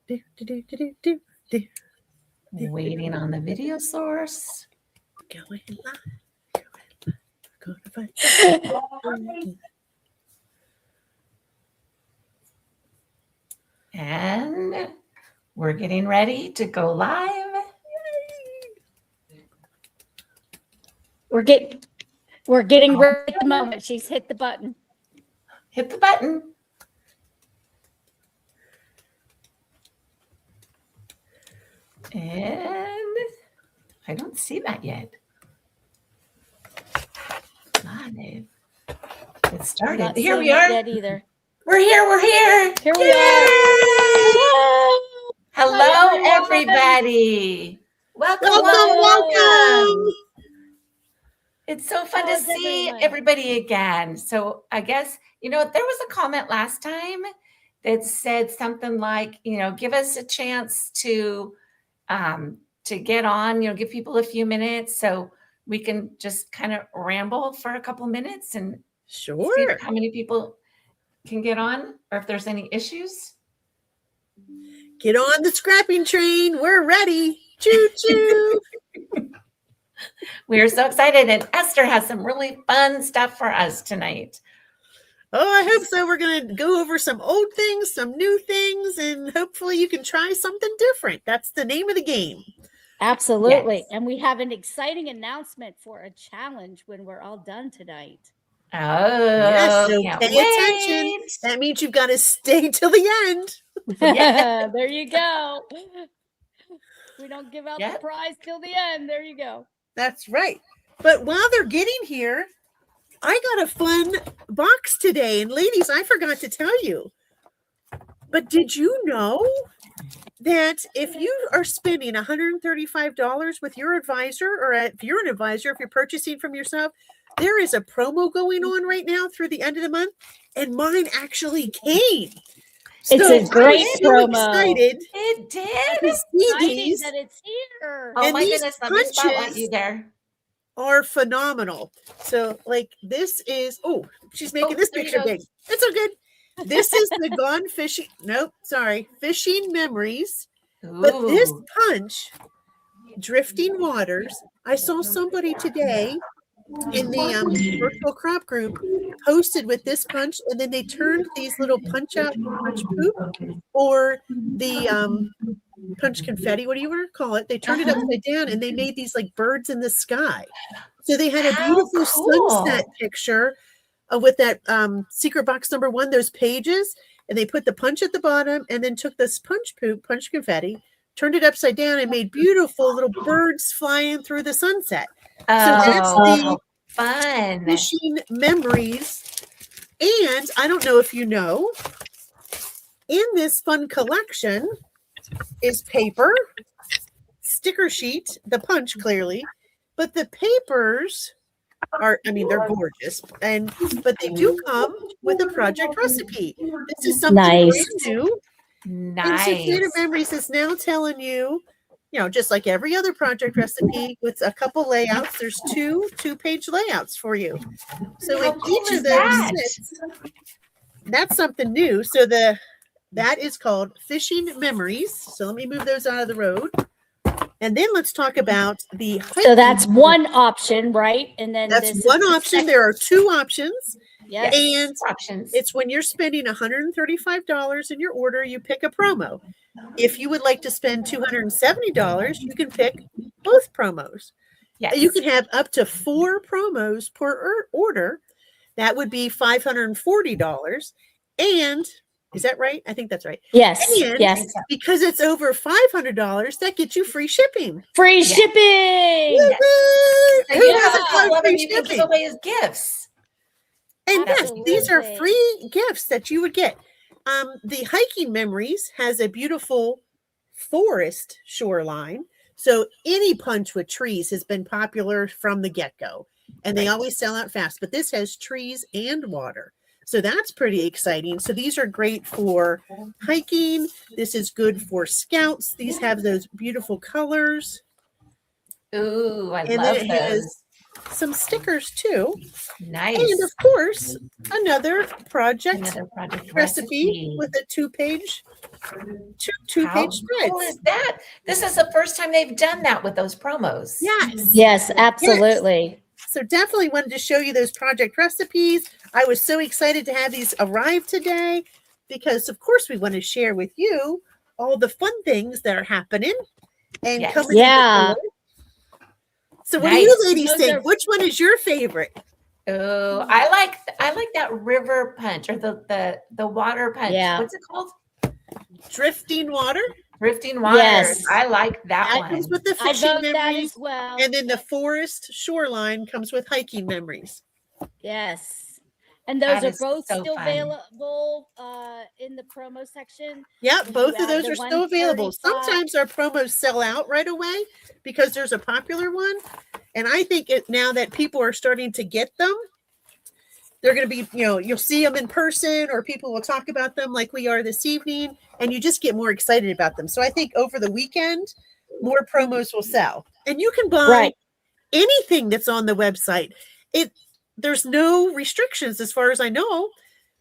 Do, do, do, do, do, do. Waiting on the video source. Going live. Gonna find And we're getting ready to go live. We're getting ready at the moment. She's hit the button. Hit the button. And I don't see that yet. Live. It started. Here we are. Yet either. We're here. We're here. Here we are. Hello, everybody. Welcome. It's so fun to see everybody again. So I guess, there was a comment last time that said something like, give us a chance to get on, give people a few minutes so we can just kind of ramble for a couple minutes and see how many people can get on or if there's any issues. Get on the scrapping train. We're ready. Choo choo. We're so excited, and Esther has some really fun stuff for us tonight. Oh, I hope so. We're going to go over some old things, some new things, and hopefully you can try something different. That's the name of the game. Absolutely. Yes. And we have an exciting announcement for a challenge when we're all done tonight. Oh, yes, so pay attention. That means you've got to stay till the end. Yeah, there you go. We don't give out the prize till the end. There you go. That's right. But while they're getting here, I got a fun box today. And ladies, I forgot to tell you. But did you know that if you are spending $135 with your advisor, or if you're an advisor, if you're purchasing from yourself, there is a promo going on right now through the end of the month. And mine actually came. It's a great promo. Excited. It did. Exciting that it's here. Oh my goodness! Let me spotlight you there. Are phenomenal. So, like, this is. Oh, she's making this picture big. That's so good. This is the Gone Fishing. Nope, sorry, Fishing Memories. Ooh. But this punch, Drifting Waters. I saw somebody today in the virtual crop group posted with this punch, and then they turned these little punch poop or the punch confetti, what do you want to call it? They turned it upside down and they made these like birds in the sky. So they had a beautiful sunset picture with that secret box number 1, those pages, and they put the punch at the bottom and then took this punch confetti, turned it upside down and made beautiful little birds flying through the sunset. So that's the fun Fishing Memories. And I don't know if you know, in this fun collection is paper, sticker sheet, the punch clearly, but the papers are, they're gorgeous, but they do come with a project recipe. This is something brand new. Nice. And so Fishing Memories is now telling you, just like every other project recipe with a couple layouts, there's two-page layouts for you. So in each of those sets, that's something new. So that is called Fishing Memories. So let me move those out of the road. And then let's talk about the hiking. So that's one option, right? And then that's one option. There are 2 options. Yes. And it's when you're spending $135 in your order, you pick a promo. If you would like to spend $270, you can pick both promos. Yes. You can have up to 4 promos per order. That would be $540. And is that right? I think that's right. Yes. And yes. Because it's over $500, that gets you free shipping. Free shipping. Yes. Who doesn't free shipping? Give away as gifts. And absolutely. Yes, these are free gifts that you would get. The Hiking Memories has a beautiful forest shoreline. So any punch with trees has been popular from the get-go. And they always sell out fast. But this has trees and water. So that's pretty exciting. So these are great for hiking. This is good for scouts. These have those beautiful colors. Ooh, I love those. some stickers too. Nice. And of course, another project project recipe with a two-page How spread. cool is that? This is the first time they've done that with those promos. Yes. Yes, absolutely. So definitely wanted to show you those project recipes. I was so excited to have these arrive today because, of course, we want to share with you all the fun things that are happening and coming. Yeah. So what do you ladies think? Which one is your favorite? Oh, I like that river punch or the water punch. Yeah. What's it called? Drifting water. Drifting water. Yes. I like that one. Comes with the I fishing vote that memories, as well. and then the forest shoreline comes with hiking memories. Yes. And those are both so still fun. available in the promo section. Yep, both of those the are still available. 135. Sometimes our promos sell out right away because there's a popular one. And I think now that people are starting to get them, they're going to be, you'll see them in person or people will talk about them like we are this evening. And you just get more excited about them. So I think over the weekend, more promos will sell. And you can buy anything that's on the website. There's no restrictions as far as I know.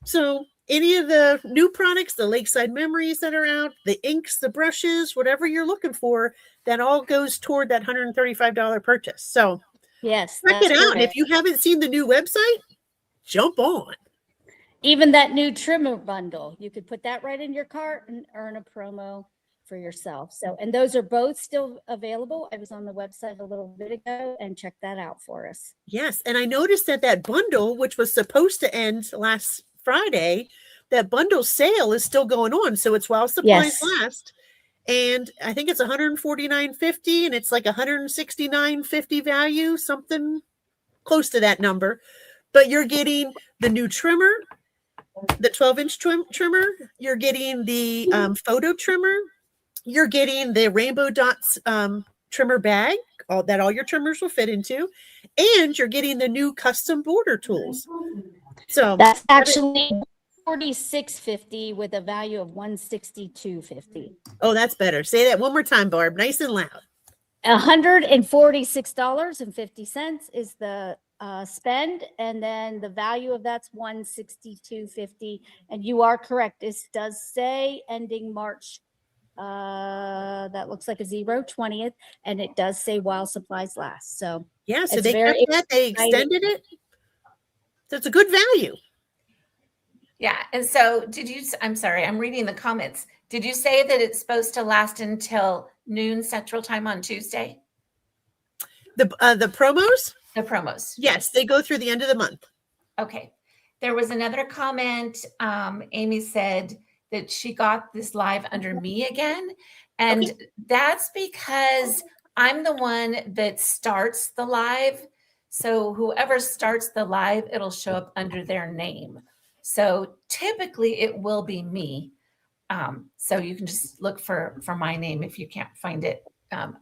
So any of the new products, the Lakeside Memories that are out, the inks, the brushes, whatever you're looking for, that all goes toward that $135 purchase. So yes, check it out. And if you haven't seen the new website, jump on. Even that new trimmer bundle, you could put that right in your cart and earn a promo for yourself. So, and those are both still available. I was on the website a little bit ago and check that out for us. Yes. And I noticed that bundle, which was supposed to end last Friday, that bundle sale is still going on. So it's while supplies last. And I think it's $149.50 and it's like $169.50 value, something close to that number. But you're getting the new trimmer, the 12-inch trimmer. You're getting the photo trimmer. You're getting the Rainbow Dots trimmer bag that all your trimmers will fit into. And you're getting the new custom border tools. So that's actually $46.50 with a value of $162.50. Oh, that's better. Say that one more time, Barb. Nice and loud. $146.50 is the spend, and then the value of that's $162.50. And you are correct. This does say ending March. That looks like a 0/20th, and it does say while supplies last. So yeah, so they kept that. They extended it. So it's a good value. Yeah. And so I'm sorry, I'm reading the comments. Did you say that it's supposed to last until noon Central Time on Tuesday? The promos? The promos. Yes, they go through the end of the month. Okay. There was another comment. Amy said that she got this live under me again. And that's because I'm the one that starts the live. So whoever starts the live, it'll show up under their name. So typically it will be me. So you can just look for my name if you can't find it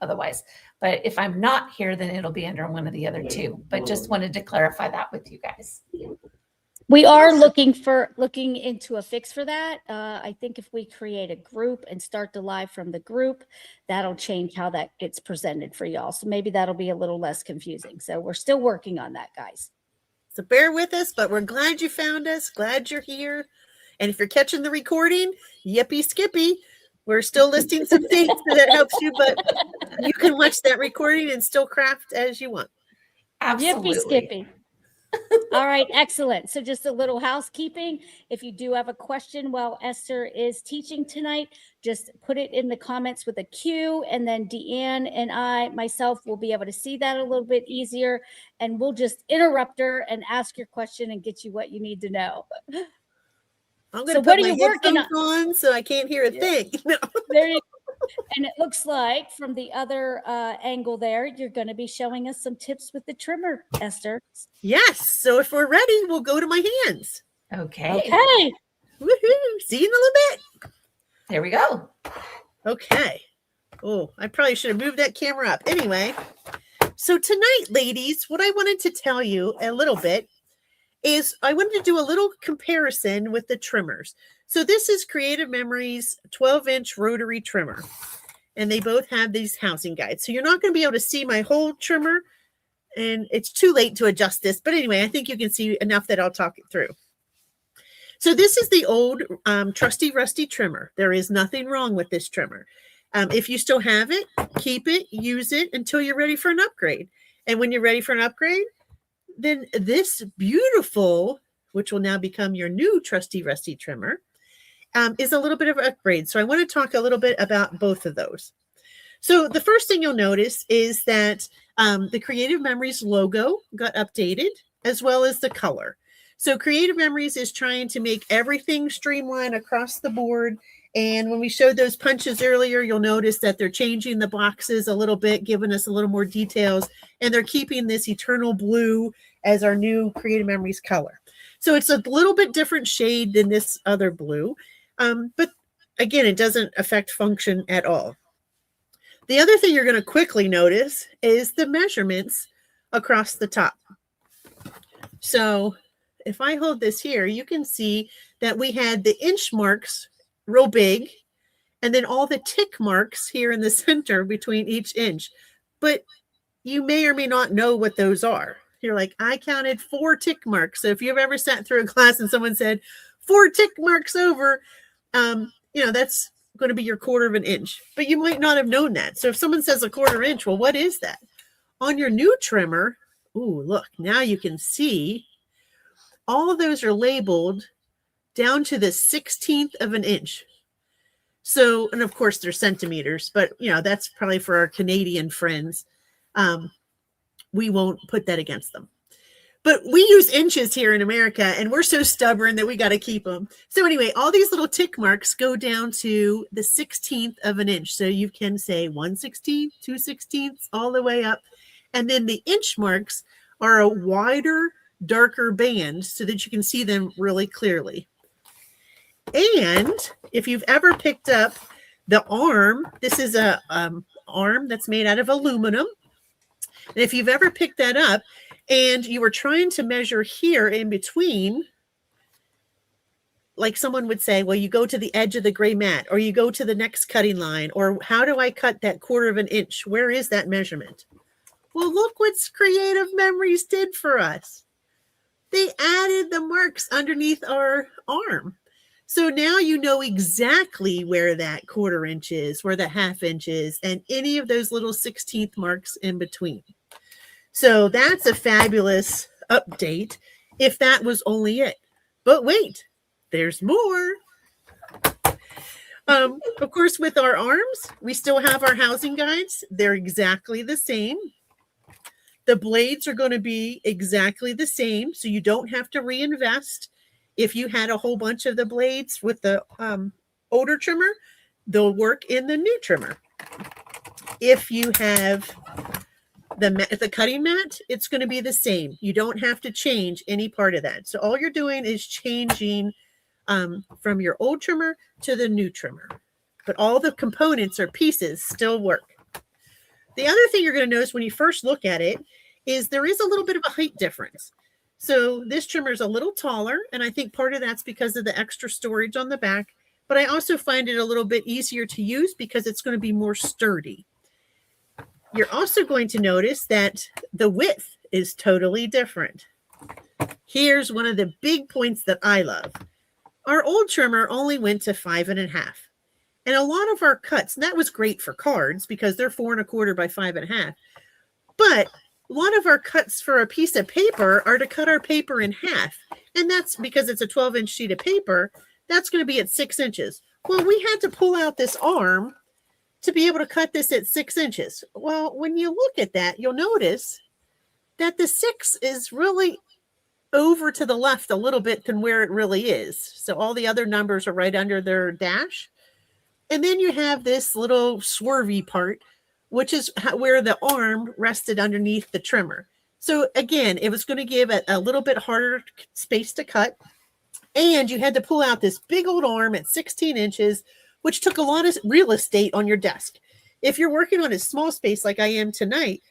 otherwise. But if I'm not here, then it'll be under one of the other two. But just wanted to clarify that with you guys. We are looking into a fix for that. I think if we create a group and start the live from the group, that'll change how that gets presented for y'all. So maybe that'll be a little less confusing. So we're still working on that, guys. So bear with us, but we're glad you found us. Glad you're here. And if you're catching the recording, yippee skippy. We're still listing some dates so that helps you, but you can watch that recording and still craft as you want. Absolutely. Yippee skippy. All right, excellent. So just a little housekeeping. If you do have a question while Esther is teaching tonight, just put it in the comments with a Q, and then Deanne and myself will be able to see that a little bit easier, and we'll just interrupt her and ask your question and get you what you need to know. I'm going to put my headphones on so I can't hear a thing. No. There you go. And it looks like from the other angle there, you're going to be showing us some tips with the trimmer, Esther. Yes. So if we're ready, we'll go to my hands. Okay. Okay. Woohoo. See you in a little bit. There we go. Okay. Oh, I probably should have moved that camera up. Anyway, so tonight, ladies, what I wanted to tell you a little bit is I wanted to do a little comparison with the trimmers. So this is Creative Memories 12-inch rotary trimmer. And they both have these housing guides. So you're not going to be able to see my whole trimmer and it's too late to adjust this. But anyway, I think you can see enough that I'll talk it through. So this is the old trusty rusty trimmer. There is nothing wrong with this trimmer. If you still have it, keep it, use it until you're ready for an upgrade. And when you're ready for an upgrade, then this beautiful, which will now become your new trusty rusty trimmer, is a little bit of an upgrade. So I want to talk a little bit about both of those. So the first thing you'll notice is that the Creative Memories logo got updated, as well as the color. So Creative Memories is trying to make everything streamlined across the board. And when we showed those punches earlier, you'll notice that they're changing the boxes a little bit, giving us a little more details. And they're keeping this eternal blue as our new Creative Memories color. So it's a little bit different shade than this other blue. But again, it doesn't affect function at all. The other thing you're going to quickly notice is the measurements across the top. So if I hold this here, you can see that we had the inch marks real big, and then all the tick marks here in the center between each inch. But you may or may not know what those are. You're like, I counted 4 tick marks. So if you've ever sat through a class and someone said 4 tick marks over, that's going to be your 1/4 inch. But you might not have known that. So if someone says a 1/4 inch, well, what is that? On your new trimmer, ooh, look, now you can see all of those are labeled down to the 1/16 of an inch. So, and of course they're centimeters, but that's probably for our Canadian friends. We won't put that against them. But we use inches here in America, and we're so stubborn that we got to keep them. So anyway, all these little tick marks go down to the 1/16 of an inch. So you can say 1/16, 2/16, all the way up. And then the inch marks are a wider, darker band so that you can see them really clearly. And if you've ever picked up the arm, this is a arm that's made out of aluminum. And if you've ever picked that up and you were trying to measure here in between, like someone would say, well, you go to the edge of the gray mat, or you go to the next cutting line, or how do I cut that 1/4 inch? Where is that measurement? Well, look what Creative Memories did for us. They added the marks underneath our arm. So now you know exactly where that 1/4 inch is, where the 1/2 inch is, and any of those little 16th marks in between. So that's a fabulous update if that was only it. But wait, there's more. Of course, with our arms, we still have our housing guides. They're exactly the same. The blades are going to be exactly the same, so you don't have to reinvest. If you had a whole bunch of the blades with the older trimmer, they'll work in the new trimmer. If you have the cutting mat, it's going to be the same. You don't have to change any part of that. So all you're doing is changing from your old trimmer to the new trimmer. But all the components or pieces still work. The other thing you're going to notice when you first look at it is there is a little bit of a height difference. So this trimmer is a little taller, and I think part of that's because of the extra storage on the back. But I also find it a little bit easier to use because it's going to be more sturdy. You're also going to notice that the width is totally different. Here's one of the big points that I love. Our old trimmer only went to 5 1/2. And a lot of our cuts, and that was great for cards because they're 4 1/4 by 5 1/2. But a lot of our cuts for a piece of paper are to cut our paper in half. And that's because it's a 12-inch sheet of paper. That's going to be at 6 inches. Well, we had to pull out this arm to be able to cut this at 6 inches. Well, when you look at that, you'll notice that the 6 is really over to the left a little bit than where it really is. So all the other numbers are right under their dash. And then you have this little swervy part, which is where the arm rested underneath the trimmer. So again, it was going to give it a little bit harder space to cut. And you had to pull out this big old arm at 16 inches, which took a lot of real estate on your desk. If you're working on a small space like I am tonight,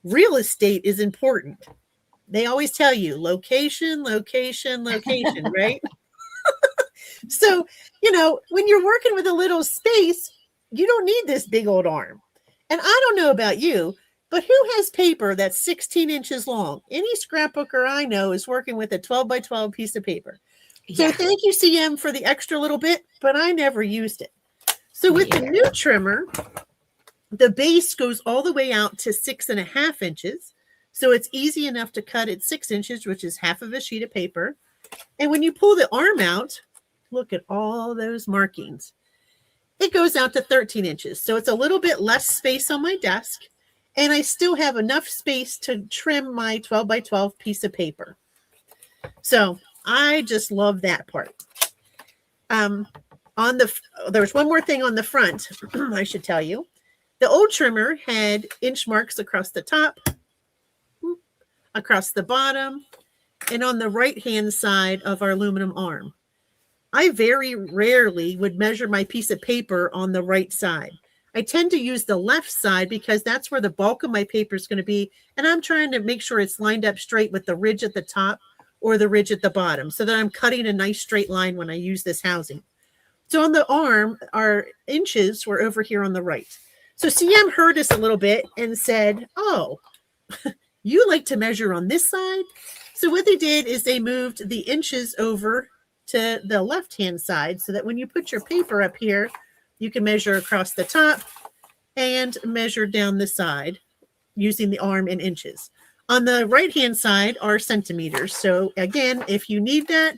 real estate is important. They always tell you location, location, location, right? So, when you're working with a little space, you don't need this big old arm. And I don't know about you, But who has paper that's 16 inches long? Any scrapbooker I know is working with a 12 by 12 piece of paper. So thank you, CM, for the extra little bit, but I never used it. So with the new trimmer, the base goes all the way out to 6.5 inches. So it's easy enough to cut at 6 inches, which is half of a sheet of paper. And when you pull the arm out, look at all those markings. It goes out to 13 inches. So it's a little bit less space on my desk. And I still have enough space to trim my 12 by 12 piece of paper. So I just love that part. There's one more thing on the front, I should tell you. The old trimmer had inch marks across the top, across the bottom, and on the right-hand side of our aluminum arm. I very rarely would measure my piece of paper on the right side. I tend to use the left side because that's where the bulk of my paper is going to be. And I'm trying to make sure it's lined up straight with the ridge at the top or the ridge at the bottom so that I'm cutting a nice straight line when I use this housing. So on the arm, our inches were over here on the right. So CM heard us a little bit and said, oh, you like to measure on this side? So what they did is they moved the inches over to the left-hand side so that when you put your paper up here, you can measure across the top and measure down the side using the arm in inches. On the right-hand side are centimeters. So again, if you need that,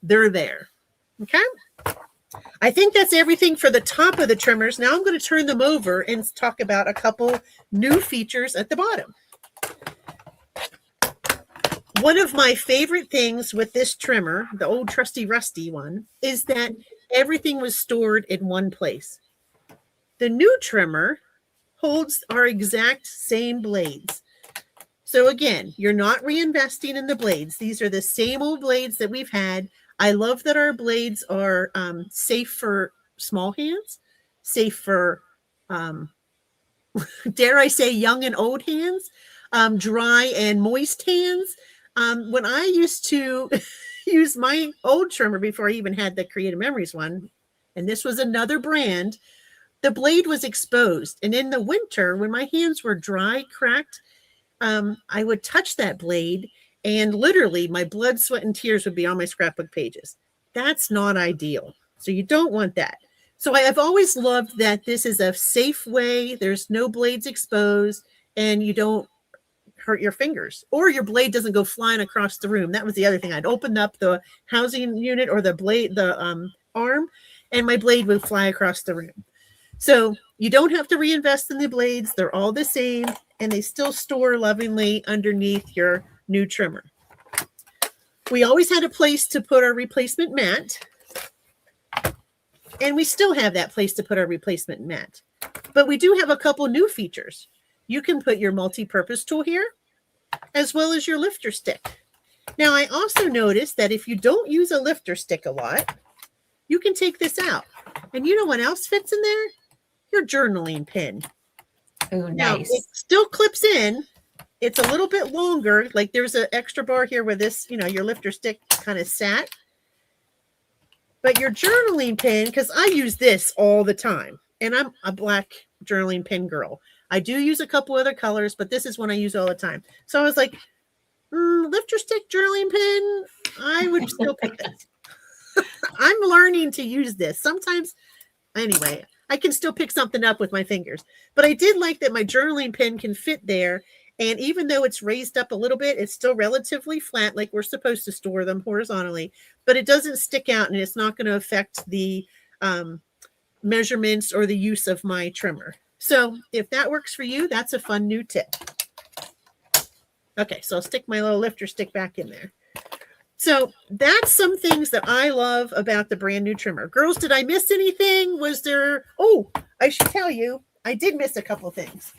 they're there. Okay? I think that's everything for the top of the trimmers. Now I'm going to turn them over and talk about a couple new features at the bottom. One of my favorite things with this trimmer, the old trusty rusty one, is that everything was stored in one place. The new trimmer holds our exact same blades. So again, you're not reinvesting in the blades. These are the same old blades that we've had. I love that our blades are safe for small hands, safe for, dare I say, young and old hands, dry and moist hands. When I used to use my old trimmer before I even had the Creative Memories one, and this was another brand, the blade was exposed. And in the winter, when my hands were dry, cracked, I would touch that blade and literally my blood, sweat, and tears would be on my scrapbook pages. That's not ideal. So you don't want that. So I have always loved that this is a safe way. There's no blades exposed and you don't hurt your fingers or your blade doesn't go flying across the room. That was the other thing. I'd open up the housing unit or the blade, the arm, and my blade would fly across the room. So you don't have to reinvest in the blades. They're all the same and they still store lovingly underneath your new trimmer. We always had a place to put our replacement mat. And we still have that place to put our replacement mat. But we do have a couple new features. You can put your multi-purpose tool here, as well as your lifter stick. Now, I also noticed that if you don't use a lifter stick a lot, you can take this out. And you know what else fits in there? Your journaling pin. Oh, nice. Now, it still clips in. It's a little bit longer. Like there's an extra bar here where this, your lifter stick kind of sat. But your journaling pin, because I use this all the time, and I'm a black journaling pin girl. I do use a couple other colors, but this is one I use all the time. So I was like, lifter stick journaling pin, I would still pick this. I'm learning to use this. Sometimes, anyway, I can still pick something up with my fingers. But I did like that my journaling pin can fit there. And even though it's raised up a little bit, it's still relatively flat, like we're supposed to store them horizontally. But it doesn't stick out, and it's not going to affect the measurements or the use of my trimmer. So if that works for you, that's a fun new tip. Okay, so I'll stick my little lifter stick back in there. So that's some things that I love about the brand new trimmer. Girls, did I miss anything? Was there, I should tell you, I did miss a couple things.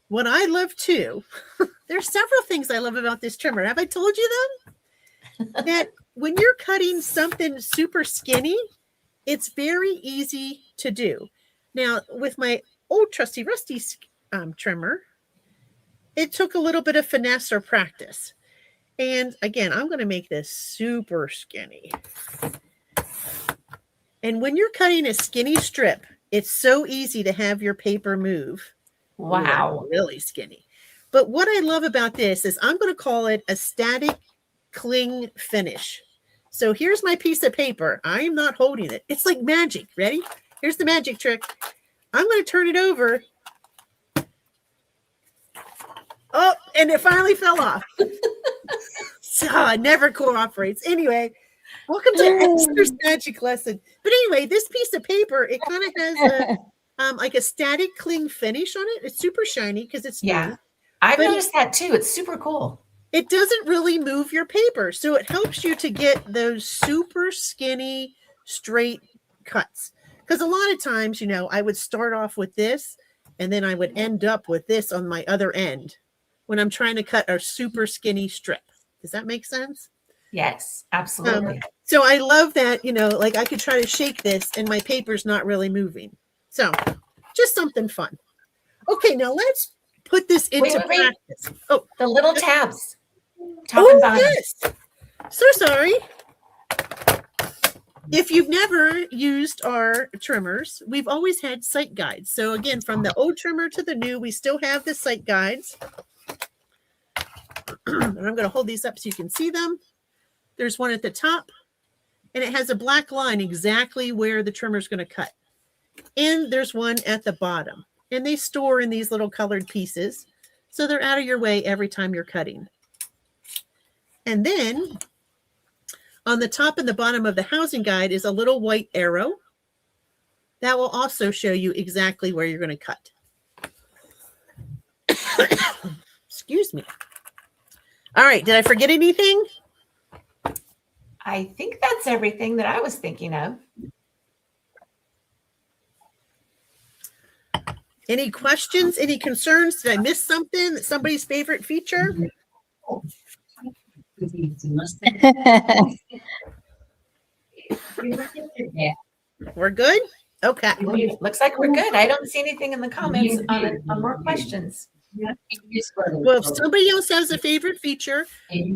What I love too, there's several things I love about this trimmer. Have I told you them? That when you're cutting something super skinny, it's very easy to do. Now, with my old trusty rusty trimmer, it took a little bit of finesse or practice. And again, I'm going to make this super skinny. And when you're cutting a skinny strip, it's so easy to have your paper move. Wow. Really skinny. But what I love about this is I'm going to call it a static cling finish. So here's my piece of paper. I am not holding it. It's like magic. Ready? Here's the magic trick. I'm going to turn it over. Oh, and it finally fell off. So it never cooperates. Anyway, welcome to Esther's magic lesson. But anyway, this piece of paper, it kind of has a like a static cling finish on it. It's super shiny because it's new. I've noticed that too. It's super cool. It doesn't really move your paper. So it helps you to get those super skinny, straight cuts. Because a lot of times, you know, I would start off with this and then I would end up with this on my other end when I'm trying to cut a super skinny strip. Does that make sense? Yes, absolutely. So I love that, you know, like I could try to shake this and my paper's not really moving. So just something fun. Okay, now let's put this into practice. Oh, the little tabs. Top and bottom. Yes. So sorry. If you've never used our trimmers, we've always had sight guides. So again, from the old trimmer to the new, we still have the sight guides. And I'm going to hold these up so you can see them. There's one at the top, and it has a black line exactly where the trimmer is going to cut. And there's one at the bottom. And they store in these little colored pieces, so they're out of your way every time you're cutting. And then on the top and the bottom of the housing guide is a little white arrow. That will also show you exactly where you're going to cut. Excuse me. All right. Did I forget anything? I think that's everything that I was thinking of. Any questions? Any concerns? Did I miss something? Somebody's favorite feature? We're good? Okay. Looks like we're good. I don't see anything in the comments on more questions. Well, if somebody else has a favorite feature,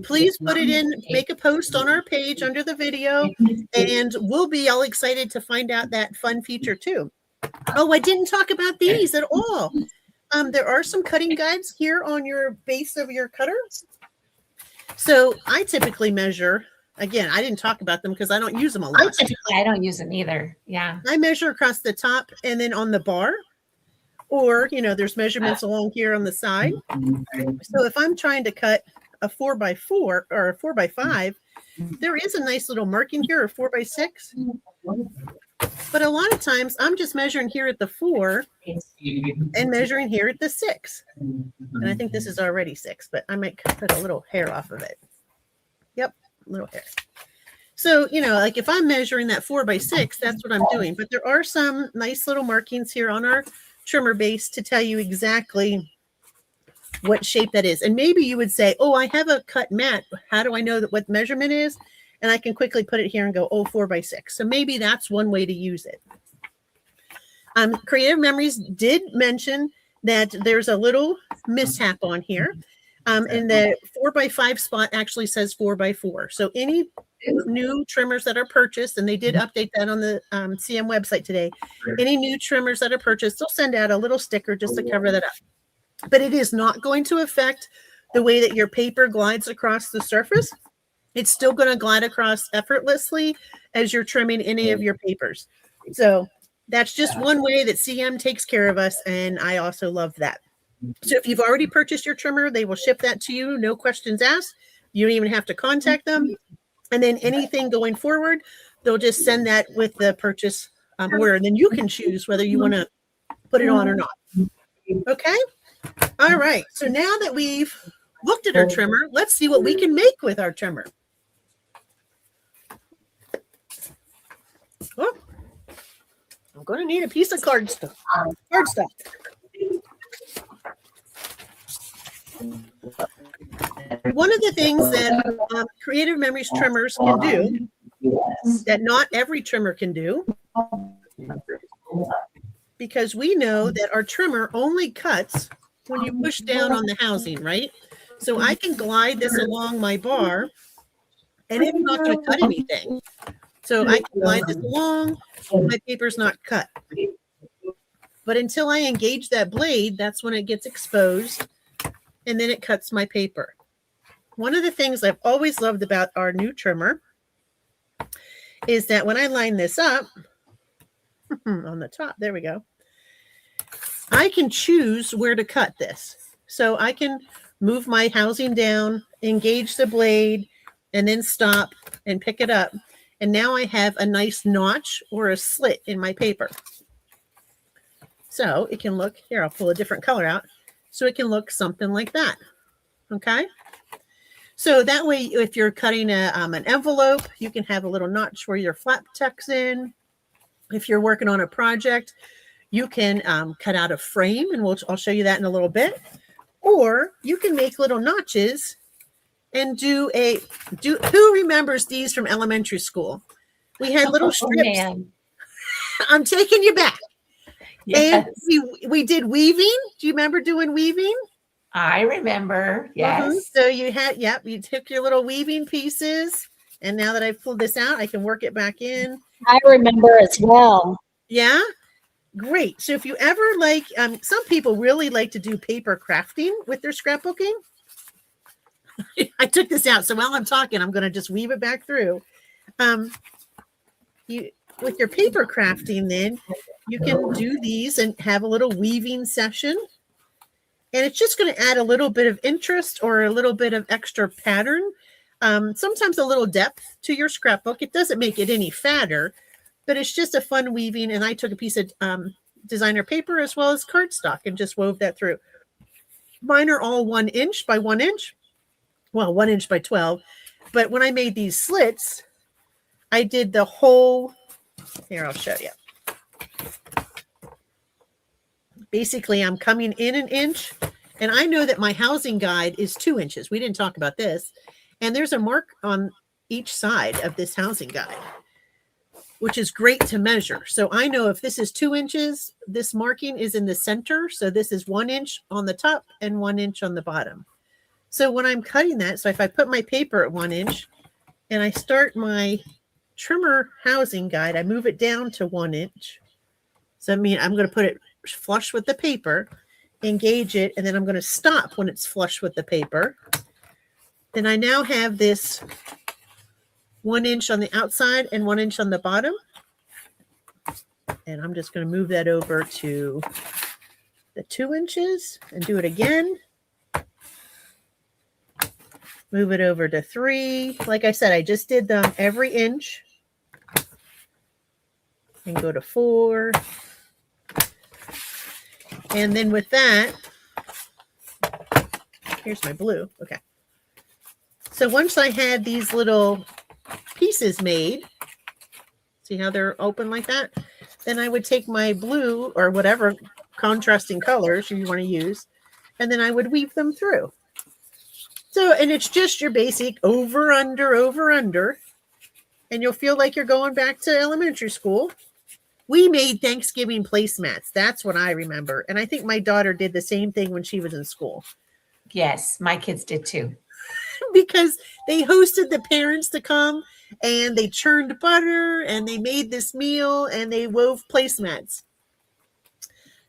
please put it in, make a post on our page under the video, and we'll be all excited to find out that fun feature too. Oh, I didn't talk about these at all. There are some cutting guides here on your base of your cutter. So I typically measure, again, I didn't talk about them because I don't use them a lot. I don't use them either. Yeah. I measure across the top and then on the bar, or, you know, there's measurements along here on the side. So if I'm trying to cut a 4x4 or a 4x5, there is a nice little marking here, a 4x6. But a lot of times I'm just measuring here at the 4 and measuring here at the 6. And I think this is already 6, but I might cut a little hair off of it. Yep, a little hair. So, you know, like if I'm measuring that 4x6, that's what I'm doing. But there are some nice little markings here on our trimmer base to tell you exactly what shape that is. And maybe you would say, oh, I have a cut mat. How do I know that what measurement is? And I can quickly put it here and go, oh, 4x6. So maybe that's one way to use it. Creative Memories did mention that there's a little mishap on here. And the 4x5 spot actually says 4x4. So any new trimmers that are purchased, and they did update that on the CM website today, any new trimmers that are purchased, they'll send out a little sticker just to cover that up. But it is not going to affect the way that your paper glides across the surface. It's still going to glide across effortlessly as you're trimming any of your papers. So that's just one way that CM takes care of us, and I also love that. So if you've already purchased your trimmer, they will ship that to you, no questions asked. You don't even have to contact them. And then anything going forward, they'll just send that with the purchase order, and then you can choose whether you want to put it on or not. Okay? All right. So now that we've looked at our trimmer, let's see what we can make with our trimmer. Oh, I'm going to need a piece of cardstock. One of the things that Creative Memories trimmers can do, that not every trimmer can do, because we know that our trimmer only cuts when you push down on the housing, right? So I can glide this along my bar, and it's not going to cut anything. So I can glide this along, my paper's not cut. But until I engage that blade, that's when it gets exposed, and then it cuts my paper. One of the things I've always loved about our new trimmer is that when I line this up on the top, there we go, I can choose where to cut this. So I can move my housing down, engage the blade, and then stop and pick it up. And now I have a nice notch or a slit in my paper. So it can look, here, I'll pull a different color out. So it can look something like that. Okay. So that way, if you're cutting an envelope, you can have a little notch where your flap tucks in. If you're working on a project, you can cut out a frame, and I'll show you that in a little bit. Or you can make little notches and who remembers these from elementary school? We had little strips. I'm taking you back. Yes. And we did weaving. Do you remember doing weaving? I remember. Yes. So you had, you took your little weaving pieces, and now that I've pulled this out, I can work it back in. I remember as well. Yeah. Great. So if you ever like, some people really like to do paper crafting with their scrapbooking. I took this out. So while I'm talking, I'm going to just weave it back through. With your paper crafting, then you can do these and have a little weaving session. And it's just going to add a little bit of interest or a little bit of extra pattern. Sometimes a little depth to your scrapbook. It doesn't make it any fatter, but it's just a fun weaving. And I took a piece of designer paper as well as cardstock and just wove that through. Mine are all 1 inch by 1 inch. Well, 1 inch by 12. But when I made these slits, I did the whole, here, I'll show you. Basically, I'm coming in 1 inch, and I know that my housing guide is 2 inches. We didn't talk about this. And there's a mark on each side of this housing guide, which is great to measure. So I know if this is 2 inches, this marking is in the center. So this is 1 inch on the top and 1 inch on the bottom. So when I'm cutting that, so if I put my paper at 1 inch and I start my trimmer housing guide, I move it down to 1 inch. So I mean, I'm going to put it flush with the paper, engage it, and then I'm going to stop when it's flush with the paper. Then I now have this 1 inch on the outside and 1 inch on the bottom. And I'm just going to move that over to the 2 inches and do it again. Move it over to 3. Like I said, I just did them every inch. And go to 4. And then with that, here's my blue. Okay. So once I had these little pieces made, see how they're open like that? Then I would take my blue or whatever contrasting colors you want to use, and then I would weave them through. So, and it's just your basic over, under, and you'll feel like you're going back to elementary school. We made Thanksgiving placemats. That's what I remember. And I think my daughter did the same thing when she was in school. Yes, my kids did too. Because they hosted the parents to come and they churned butter and they made this meal and they wove placemats.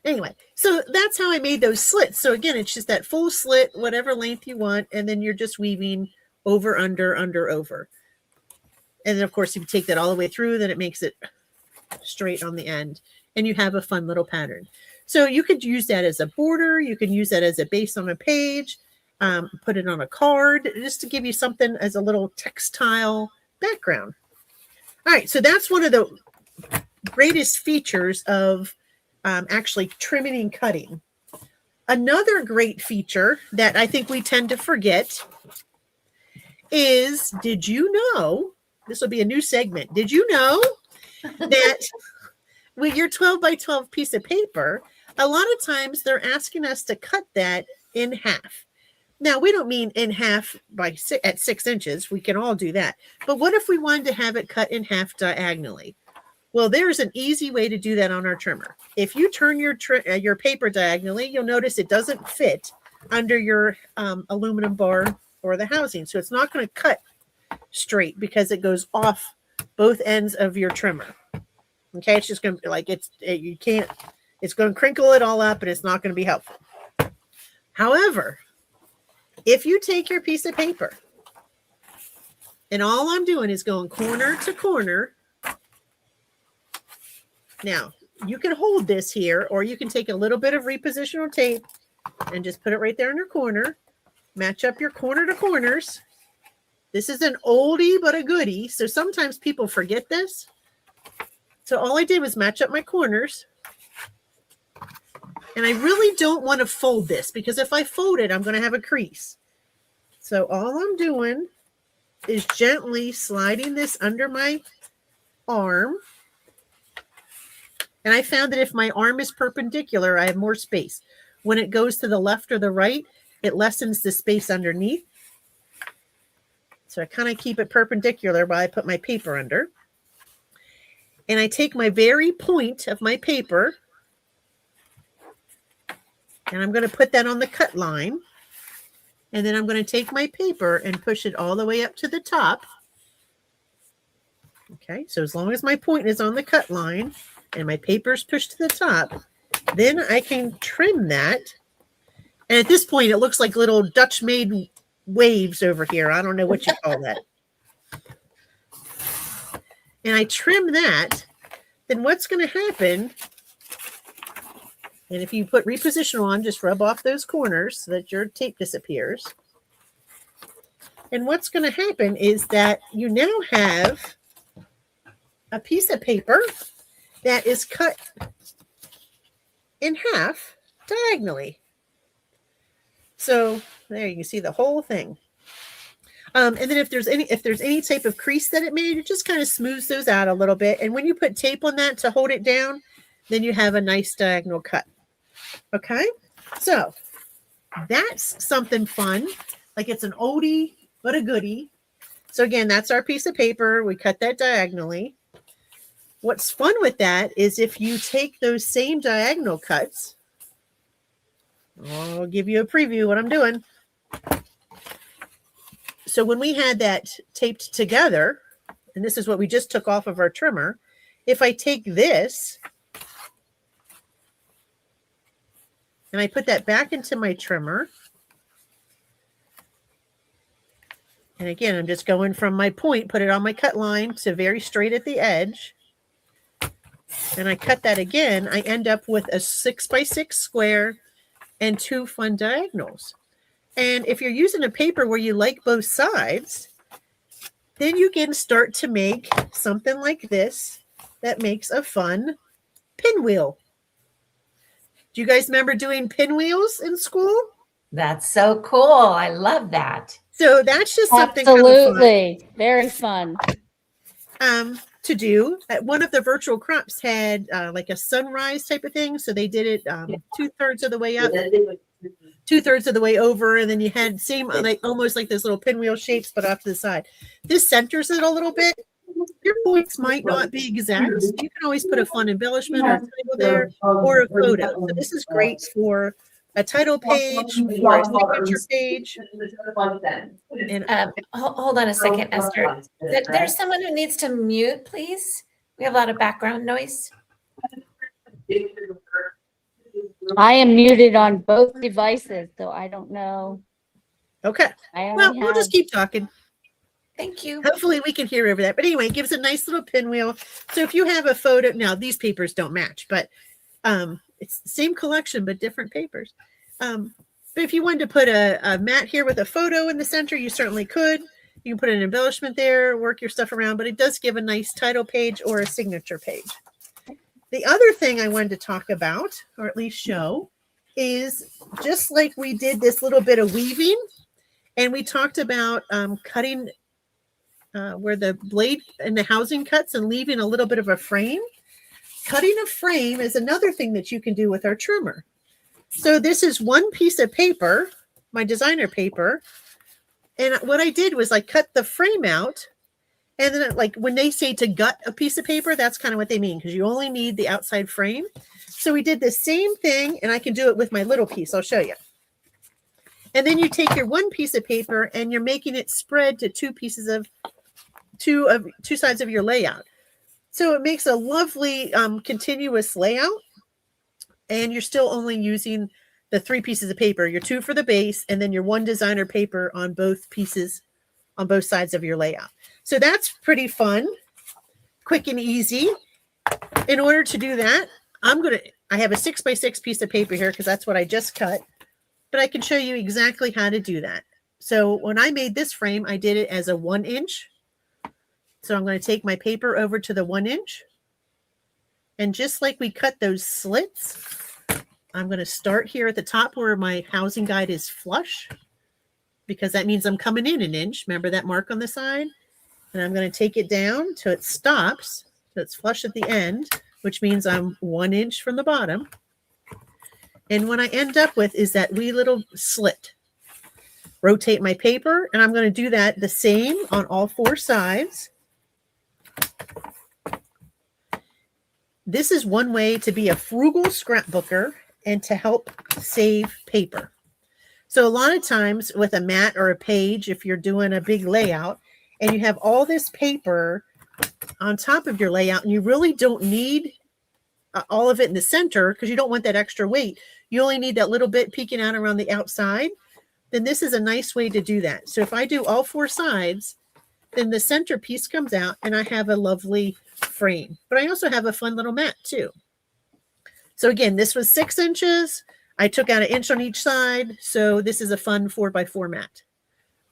Anyway, so that's how I made those slits. So again, it's just that full slit, whatever length you want. And then you're just weaving over, under, over. And then of course, if you take that all the way through, then it makes it straight on the end and you have a fun little pattern. So you could use that as a border. You can use that as a base on a page, put it on a card, just to give you something as a little textile background. All right. So that's one of the greatest features of actually trimming and cutting. Another great feature that I think we tend to forget is, did you know, this will be a new segment. Did you know that with your 12 by 12 piece of paper, a lot of times they're asking us to cut that in half. Now, we don't mean in half at 6 inches. We can all do that. But what if we wanted to have it cut in half diagonally? Well, there's an easy way to do that on our trimmer. If you turn your paper diagonally, you'll notice it doesn't fit under your aluminum bar or the housing. So it's not going to cut straight because it goes off both ends of your trimmer. Okay, it's just going to be like you can't It's going to crinkle it all up and it's not going to be helpful. However, if you take your piece of paper and all I'm doing is going corner to corner. Now, you can hold this here, or you can take a little bit of repositional tape and just put it right there in your corner. Match up your corner to corners. This is an oldie but a goodie, so sometimes people forget this. So all I did was match up my corners. And I really don't want to fold this, because if I fold it, I'm going to have a crease. So all I'm doing is gently sliding this under my arm. And I found that if my arm is perpendicular, I have more space. When it goes to the left or the right, it lessens the space underneath. So I kind of keep it perpendicular while I put my paper under. And I take my very point of my paper, and I'm going to put that on the cut line. And then I'm going to take my paper and push it all the way up to the top. Okay, so as long as my point is on the cut line and my paper's pushed to the top, then I can trim that. And at this point, it looks like little Dutch-made waves over here. I don't know what you call that. And I trim that. Then what's going to happen, and if you put reposition on, just rub off those corners so that your tape disappears. And what's going to happen is that you now have a piece of paper that is cut in half diagonally. So there you can see the whole thing. And then if there's any type of crease that it made, it just kind of smooths those out a little bit. And when you put tape on that to hold it down, then you have a nice diagonal cut. Okay, so that's something fun. Like, it's an oldie but a goodie. So again, that's our piece of paper. We cut that diagonally. What's fun with that is if you take those same diagonal cuts, I'll give you a preview of what I'm doing. So when we had that taped together, and this is what we just took off of our trimmer, if I take this and I put that back into my trimmer, and again, I'm just going from my point, put it on my cut line to very straight at the edge, and I cut that again, I end up with a 6x6 square and 2 fun diagonals. And if you're using a paper where you like both sides, then you can start to make something like this that makes a fun pinwheel. Do you guys remember doing pinwheels in school? That's so cool. I love that. So that's just something absolutely kind of very fun to do. One of the virtual crops had like a sunrise type of thing. So they did it 2/3 of the way up, 2/3 of the way over, and then you had same like almost like those little pinwheel shapes, but off to the side. This centers it a little bit. Your points might not be exact. So you can always put a fun embellishment or a title there or a photo. So this is great for a title page or a signature page. And hold on a second, Esther. There's someone who needs to mute, please. We have a lot of background noise. I am muted on both devices, so I don't know. Okay. Well, we'll just keep talking. Thank you. Hopefully we can hear over that. But anyway, it gives a nice little pinwheel. So if you have a photo, now these papers don't match, but it's the same collection, but different papers. But if you wanted to put a mat here with a photo in the center, you certainly could. You can put an embellishment there, work your stuff around, but it does give a nice title page or a signature page. The other thing I wanted to talk about, or at least show, is just like we did this little bit of weaving, and we talked about cutting where the blade and the housing cuts and leaving a little bit of a frame. Cutting a frame is another thing that you can do with our trimmer. So this is one piece of paper, my designer paper, and what I did was I cut the frame out. And then, like, when they say to gut a piece of paper, that's kind of what they mean, because you only need the outside frame. So we did the same thing, and I can do it with my little piece. I'll show you. And then you take your one piece of paper, and you're making it spread to two sides of your layout. So it makes a lovely continuous layout. and you're still only using the 3 pieces of paper, your 2 for the base, and then your 1 designer paper on both pieces, on both sides of your layout. So that's pretty fun, quick and easy. In order to do that, I have a 6x6 piece of paper here because that's what I just cut, but I can show you exactly how to do that. So when I made this frame, I did it as a 1 inch. So I'm going to take my paper over to the 1 inch. And just like we cut those slits, I'm going to start here at the top where my housing guide is flush, because that means I'm coming in 1 inch. Remember that mark on the side? And I'm going to take it down till it stops. So it's flush at the end, which means I'm 1 inch from the bottom. And what I end up with is that wee little slit. Rotate my paper, and I'm going to do that the same on all 4 sides. This is one way to be a frugal scrapbooker and to help save paper. So a lot of times with a mat or a page, if you're doing a big layout and you have all this paper on top of your layout and you really don't need all of it in the center because you don't want that extra weight, you only need that little bit peeking out around the outside, then this is a nice way to do that. So if I do all 4 sides, then the center piece comes out and I have a lovely frame. But I also have a fun little mat too. So again, this was 6 inches. I took out 1 inch on each side. So this is a fun 4x4 mat.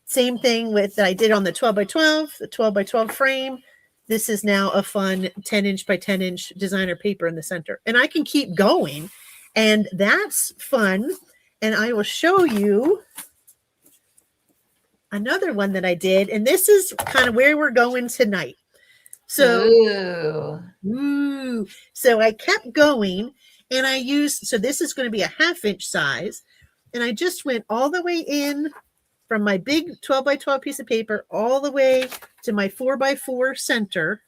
Same thing with that I did on the 12x12, the 12x12 frame. This is now a fun 10 inch by 10 inch designer paper in the center. And I can keep going. And that's fun. And I will show you another one that I did. And this is kind of where we're going tonight. So, so I kept going and I used, so this is going to be a 1/2 inch size. And I just went all the way in from my big 12x12 piece of paper all the way to my 4x4 center.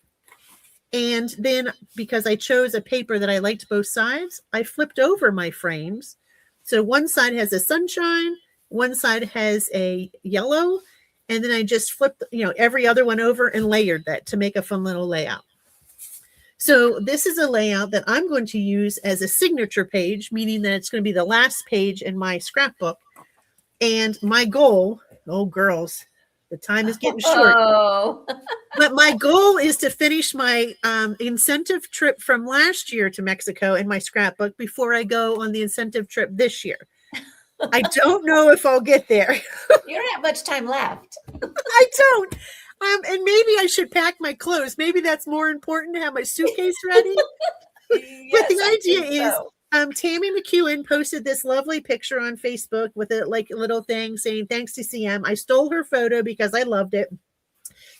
And then because I chose a paper that I liked both sides, I flipped over my frames. So one side has a sunshine, one side has a yellow, and then I just flipped, every other one over and layered that to make a fun little layout. So this is a layout that I'm going to use as a signature page, meaning that it's going to be the last page in my scrapbook. And my goal, oh girls, the time is getting short. But my goal is to finish my incentive trip from last year to Mexico in my scrapbook before I go on the incentive trip this year. I don't know if I'll get there. You don't have much time left. I don't. And maybe I should pack my clothes. Maybe that's more important to have my suitcase ready. Yes, but the idea is, Tammy McEwen posted this lovely picture on Facebook with a little thing saying, thanks to CM. I stole her photo because I loved it.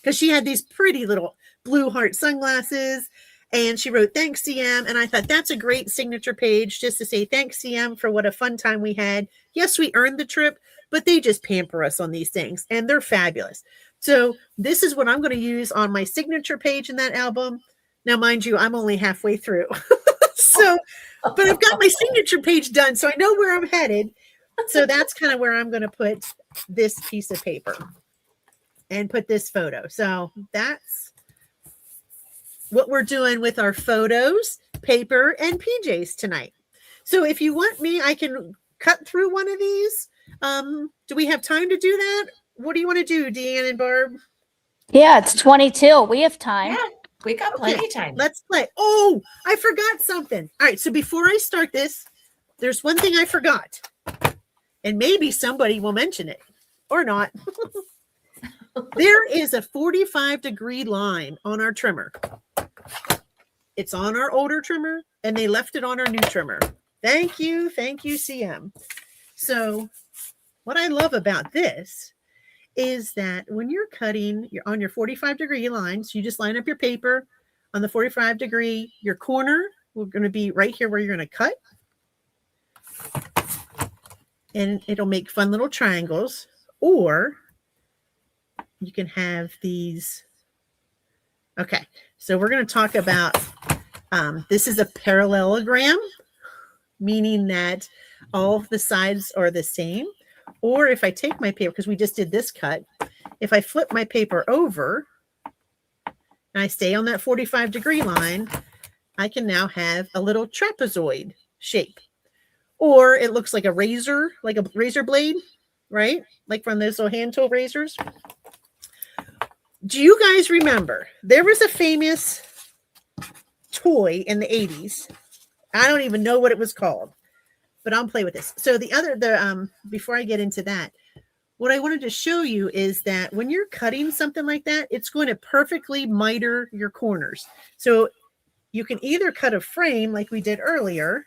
Because she had these pretty little blue heart sunglasses. And she wrote, thanks, CM. And I thought that's a great signature page just to say, thanks, CM, for what a fun time we had. Yes, we earned the trip, but they just pamper us on these things. And they're fabulous. So this is what I'm going to use on my signature page in that album. Now, mind you, I'm only halfway through. But I've got my signature page done, so I know where I'm headed. So that's kind of where I'm going to put this piece of paper and put this photo. So that's what we're doing with our photos, paper, and PJs tonight. So if you want me, I can cut through one of these. Do we have time to do that? What do you want to do, Deanne and Barb? Yeah, it's 22. We have time. Yeah, we got plenty of time. Let's play. Oh, I forgot something. All right, so before I start this, there's one thing I forgot. And maybe somebody will mention it or not. There is a 45-degree line on our trimmer. It's on our older trimmer, and they left it on our new trimmer. Thank you, CM. So what I love about this is that when you're cutting, you're on your 45-degree lines, you just line up your paper on the 45-degree. Your corner, we're going to be right here where you're going to cut. And it'll make fun little triangles. Or you can have these. Okay, so we're going to talk about, this is a parallelogram, meaning that all of the sides are the same. Or if I take my paper, because we just did this cut, if I flip my paper over and I stay on that 45-degree line, I can now have a little trapezoid shape. Or it looks like a razor blade, right? Like from those little hand tool razors. Do you guys remember there was a famous toy in the 80s? I don't even know what it was called, but I'll play with this. So before I get into that, what I wanted to show you is that when you're cutting something like that, it's going to perfectly miter your corners. So you can either cut a frame like we did earlier,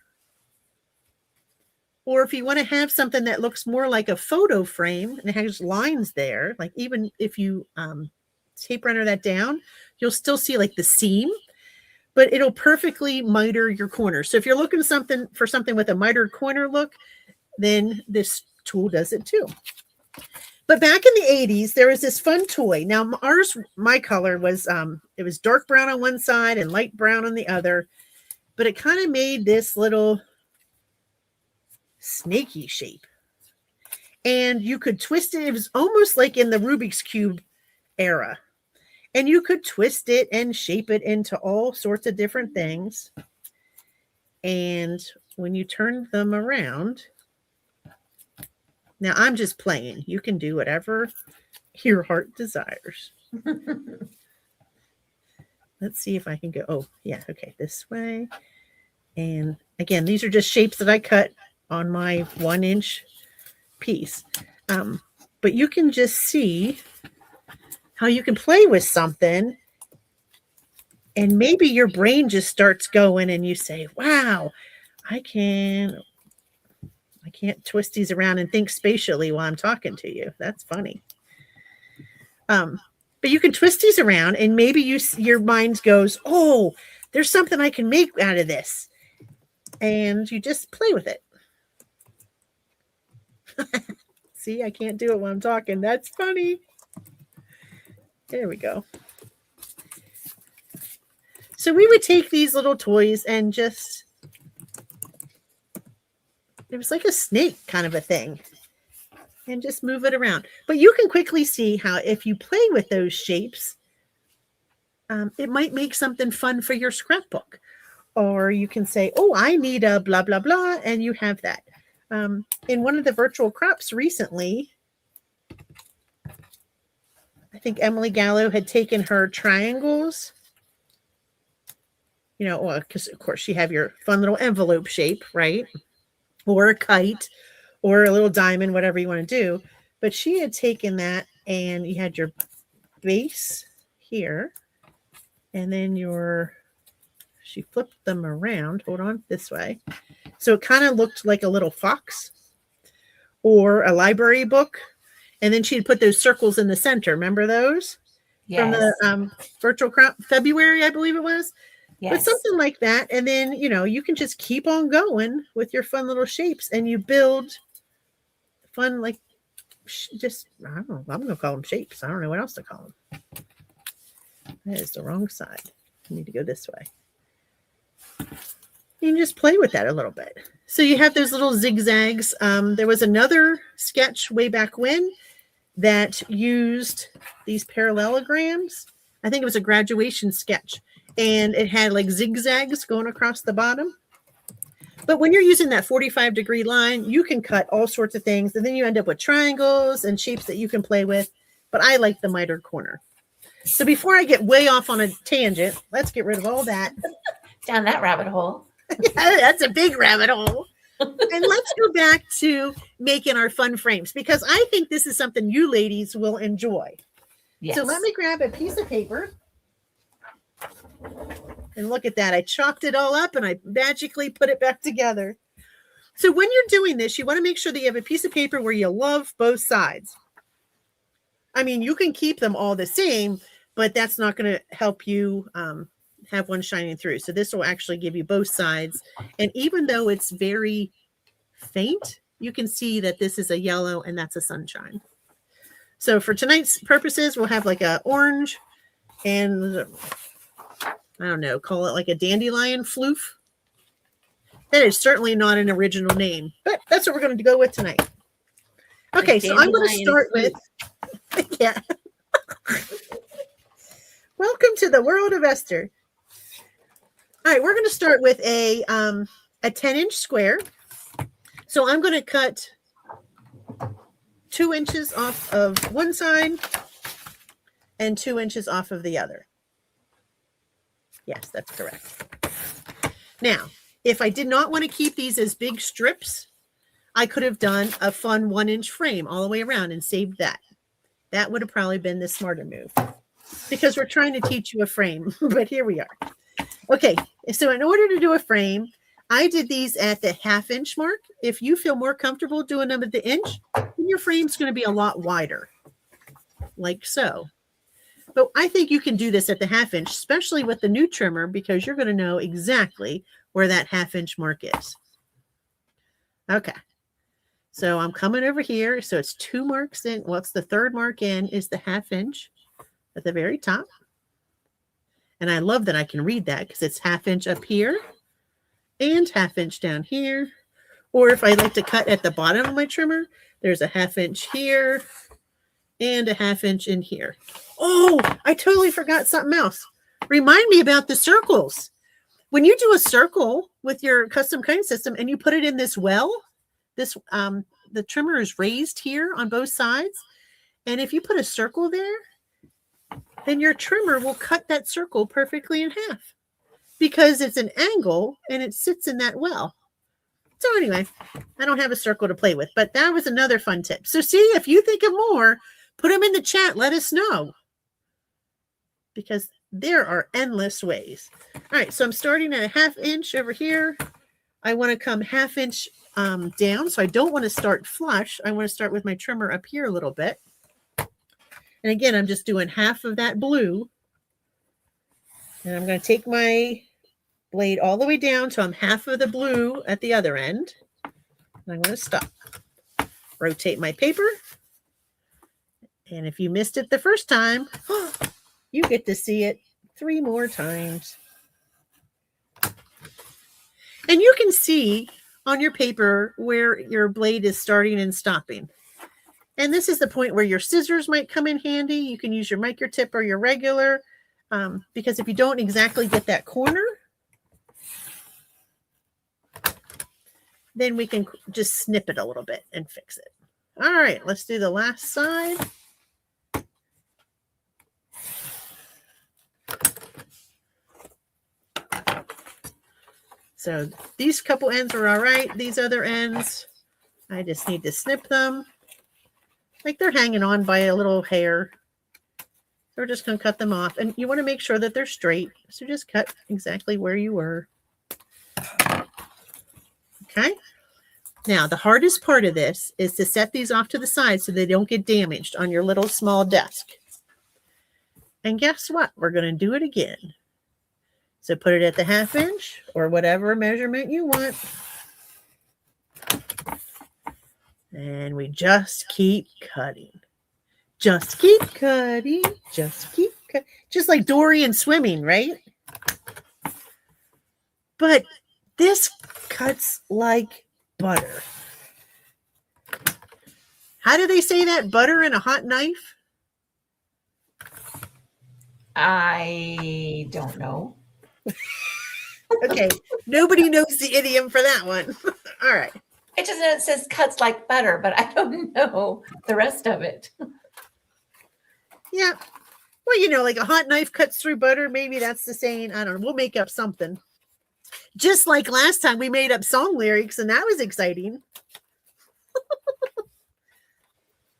or if you want to have something that looks more like a photo frame and it has lines there, like even if you tape runner that down, you'll still see like the seam, but it'll perfectly miter your corners. So if you're looking for something with a mitered corner look, then this tool does it too. But back in the 80s, there was this fun toy. Now my color was, it was dark brown on one side and light brown on the other, but it kind of made this little snaky shape. And you could twist it. It was almost like in the Rubik's Cube era. And you could twist it and shape it into all sorts of different things. And when you turn them around, now I'm just playing. You can do whatever your heart desires. Let's see if I can go. Oh, yeah. Okay. This way. And again, these are just shapes that I cut on my 1-inch piece. But you can just see how you can play with something and maybe your brain just starts going and you say, wow, I can't twist these around and think spatially while I'm talking to you. That's funny. But you can twist these around and maybe your mind goes, oh, there's something I can make out of this. And you just play with it. See, I can't do it while I'm talking. That's funny. There we go. So we would take these little toys and just, it was like a snake kind of a thing, and just move it around. But you can quickly see how if you play with those shapes, it might make something fun for your scrapbook. Or you can say, oh, I need a blah, blah, blah, and you have that. In one of the virtual crops recently, I think Emily Gallo had taken her triangles, because of course you have your fun little envelope shape, right? Or a kite or a little diamond, whatever you want to do. But she had taken that and you had your base here, and then she flipped them around. Hold on, this way. So it kind of looked like a little fox or a library book. And then she'd put those circles in the center. Remember those? Yes. From the virtual crop, February, I believe it was. Yes. But something like that. And then, you can just keep on going with your fun little shapes and you build fun, like just, I don't know. I'm going to call them shapes. I don't know what else to call them. That is the wrong side. I need to go this way. You can just play with that a little bit. So you have those little zigzags. There was another sketch way back when that used these parallelograms. I think it was a graduation sketch, and it had like zigzags going across the bottom. But when you're using that 45-degree line, you can cut all sorts of things, and then you end up with triangles and shapes that you can play with. But I like the mitered corner. So before I get way off on a tangent, let's get rid of all that. Down that rabbit hole. Yeah, that's a big rabbit hole. And let's go back to making our fun frames, because I think this is something you ladies will enjoy. Yes. So let me grab a piece of paper. And look at that. I chopped it all up and I magically put it back together. So when you're doing this, you want to make sure that you have a piece of paper where you love both sides. I mean, you can keep them all the same, but that's not going to help you have one shining through. So this will actually give you both sides. And even though it's very faint, you can see that this is a yellow and that's a sunshine. So for tonight's purposes, we'll have like a orange and I don't know, call it like a dandelion floof. That is certainly not an original name, but that's what we're going to go with tonight. Okay, so I'm going to start with, yeah. Welcome to the world of Esther. All right, we're going to start with a a 10-inch square. So I'm going to cut 2 inches off of one side and 2 inches off of the other. Yes, that's correct. Now, if I did not want to keep these as big strips, I could have done a fun 1-inch frame all the way around and saved that. That would have probably been the smarter move because we're trying to teach you a frame, but here we are. Okay, so in order to do a frame, I did these at the 1/2 inch mark. If you feel more comfortable doing them at the inch, then your frame's going to be a lot wider, like so. But I think you can do this at the 1/2 inch, especially with the new trimmer, because you're going to know exactly where that 1/2 inch mark is. Okay. So I'm coming over here. So it's 2 marks in. Well, it's the 3rd mark in is the 1/2 inch at the very top. And I love that I can read that because it's 1/2 inch up here and 1/2 inch down here. Or if I like to cut at the bottom of my trimmer, there's a 1/2 inch here and a 1/2 inch in here. Oh, I totally forgot something else. Remind me about the circles. When you do a circle with your custom cutting system and you put it in this well, this the trimmer is raised here on both sides. And if you put a circle there, then your trimmer will cut that circle perfectly in half because it's an angle and it sits in that well. So anyway, I don't have a circle to play with, but that was another fun tip. So see, if you think of more, put them in the chat. Let us know because there are endless ways. All right, so I'm starting at a 1/2 inch over here. I want to come 1/2 inch down. So I don't want to start flush. I want to start with my trimmer up here a little bit. And again, I'm just doing half of that blue. And I'm going to take my blade all the way down so I'm half of the blue at the other end. And I'm going to stop. Rotate my paper. And if you missed it the first time, you get to see it 3 more times. And you can see on your paper where your blade is starting and stopping. And this is the point where your scissors might come in handy. You can use your micro tip or your regular, because if you don't exactly get that corner, then we can just snip it a little bit and fix it. All right, let's do the last side. So these couple ends are all right. These other ends, I just need to snip them. Like they're hanging on by a little hair. So we're just going to cut them off. And you want to make sure that they're straight. So just cut exactly where you were. Okay. Now, the hardest part of this is to set these off to the side so they don't get damaged on your little small desk. And guess what? We're going to do it again. So put it at the 1/2 inch or whatever measurement you want. And we just keep cutting. Just keep cutting. Just keep cutting. Just like Dory in swimming, right? But this cuts like butter. How do they say that? Butter in a hot knife? I don't know. Okay. Nobody knows the idiom for that one. All right. It just says cuts like butter, but I don't know the rest of it. Yeah. Well, you know, like a hot knife cuts through butter. Maybe that's the saying. I don't know. We'll make up something. Just like last time we made up song lyrics, and that was exciting.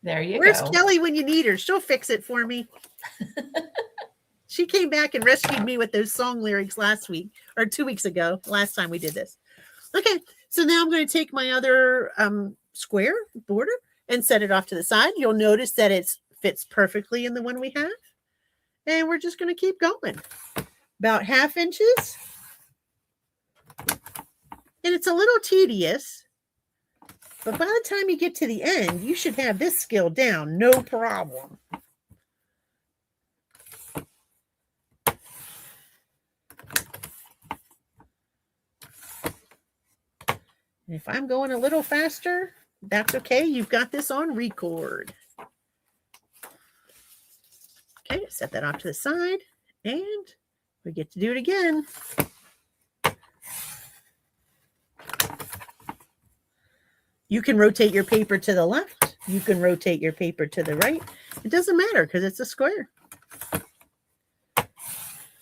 There you Where's go. Kelly when you need her? She'll fix it for me. She came back and rescued me with those song lyrics last week or 2 weeks ago. Last time we did this. Okay. So now I'm going to take my other square border and set it off to the side. You'll notice that it fits perfectly in the one we have. And we're just going to keep going. About 1/2 inches. And it's a little tedious. But by the time you get to the end, you should have this skill down. No problem. If I'm going a little faster, that's okay. You've got this on record. Okay, set that off to the side. And we get to do it again. You can rotate your paper to the left. You can rotate your paper to the right. It doesn't matter because it's a square.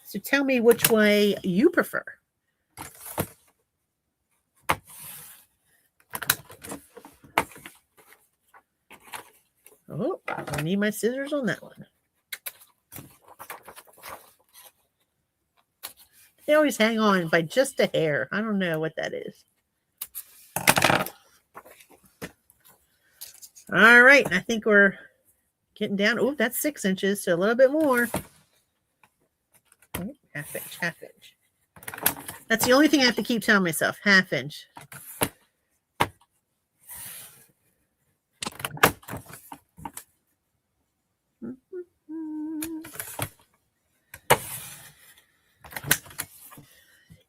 So tell me which way you prefer. Oh, I need my scissors on that one. They always hang on by just a hair. I don't know what that is. All right, I think we're getting down. Oh, that's 6 inches, so a little bit more. Oh, half inch, half inch. That's the only thing I have to keep telling myself, half inch.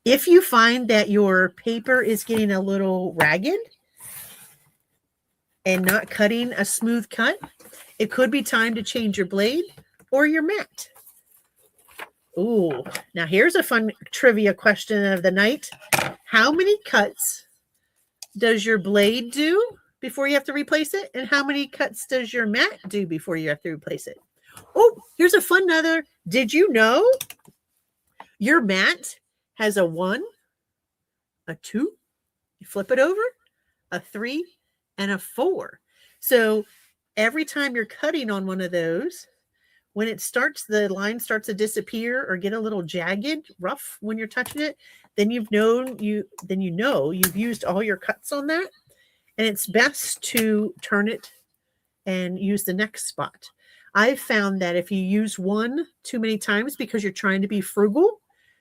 If you find that your paper is getting a little ragged and not cutting a smooth cut, it could be time to change your blade or your mat. Ooh, now here's a fun trivia question of the night. How many cuts does your blade do before you have to replace it? And how many cuts does your mat do before you have to replace it? Oh, here's a fun other. Did you know your mat has a 1, a 2, you flip it over, a 3, and a 4. So every time you're cutting on one of those, when it starts, the line starts to disappear or get a little jagged, rough when you're touching it, then you know you've used all your cuts on that, and it's best to turn it and use the next spot. I've found that if you use one too many times because you're trying to be frugal,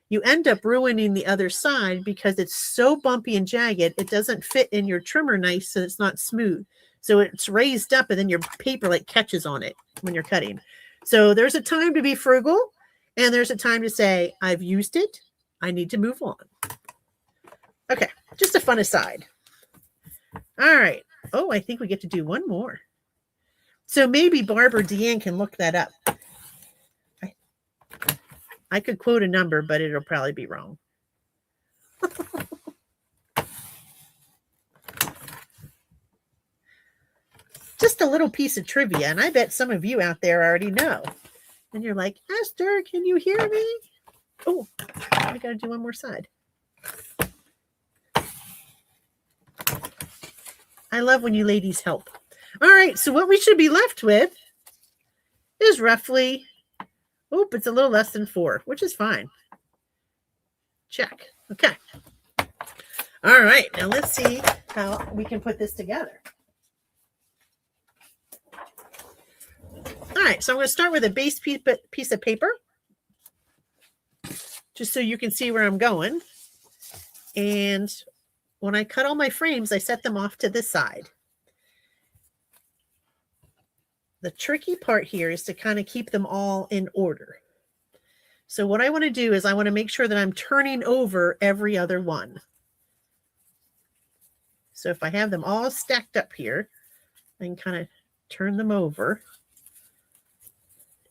you end up ruining the other side because it's so bumpy and jagged, it doesn't fit in your trimmer nice, so it's not smooth. So it's raised up and then your paper like catches on it when you're cutting. So there's a time to be frugal and there's a time to say, I've used it, I need to move on. Okay, just a fun aside. All right. Oh, I think we get to do one more. So maybe Barb or Deanne can look that up. I could quote a number, but it'll probably be wrong. Just a little piece of trivia, and I bet some of you out there already know. And you're like, Esther, can you hear me? Oh, I got to do one more side. I love when you ladies help. All right, so what we should be left with is roughly... Oh, it's a little less than 4, which is fine. Check. Okay. All right. Now let's see how we can put this together. All right. So I'm going to start with a base piece of paper, just so you can see where I'm going. And when I cut all my frames, I set them off to the side. The tricky part here is to kind of keep them all in order. So what I want to do is I want to make sure that I'm turning over every other one. So if I have them all stacked up here, I can kind of turn them over.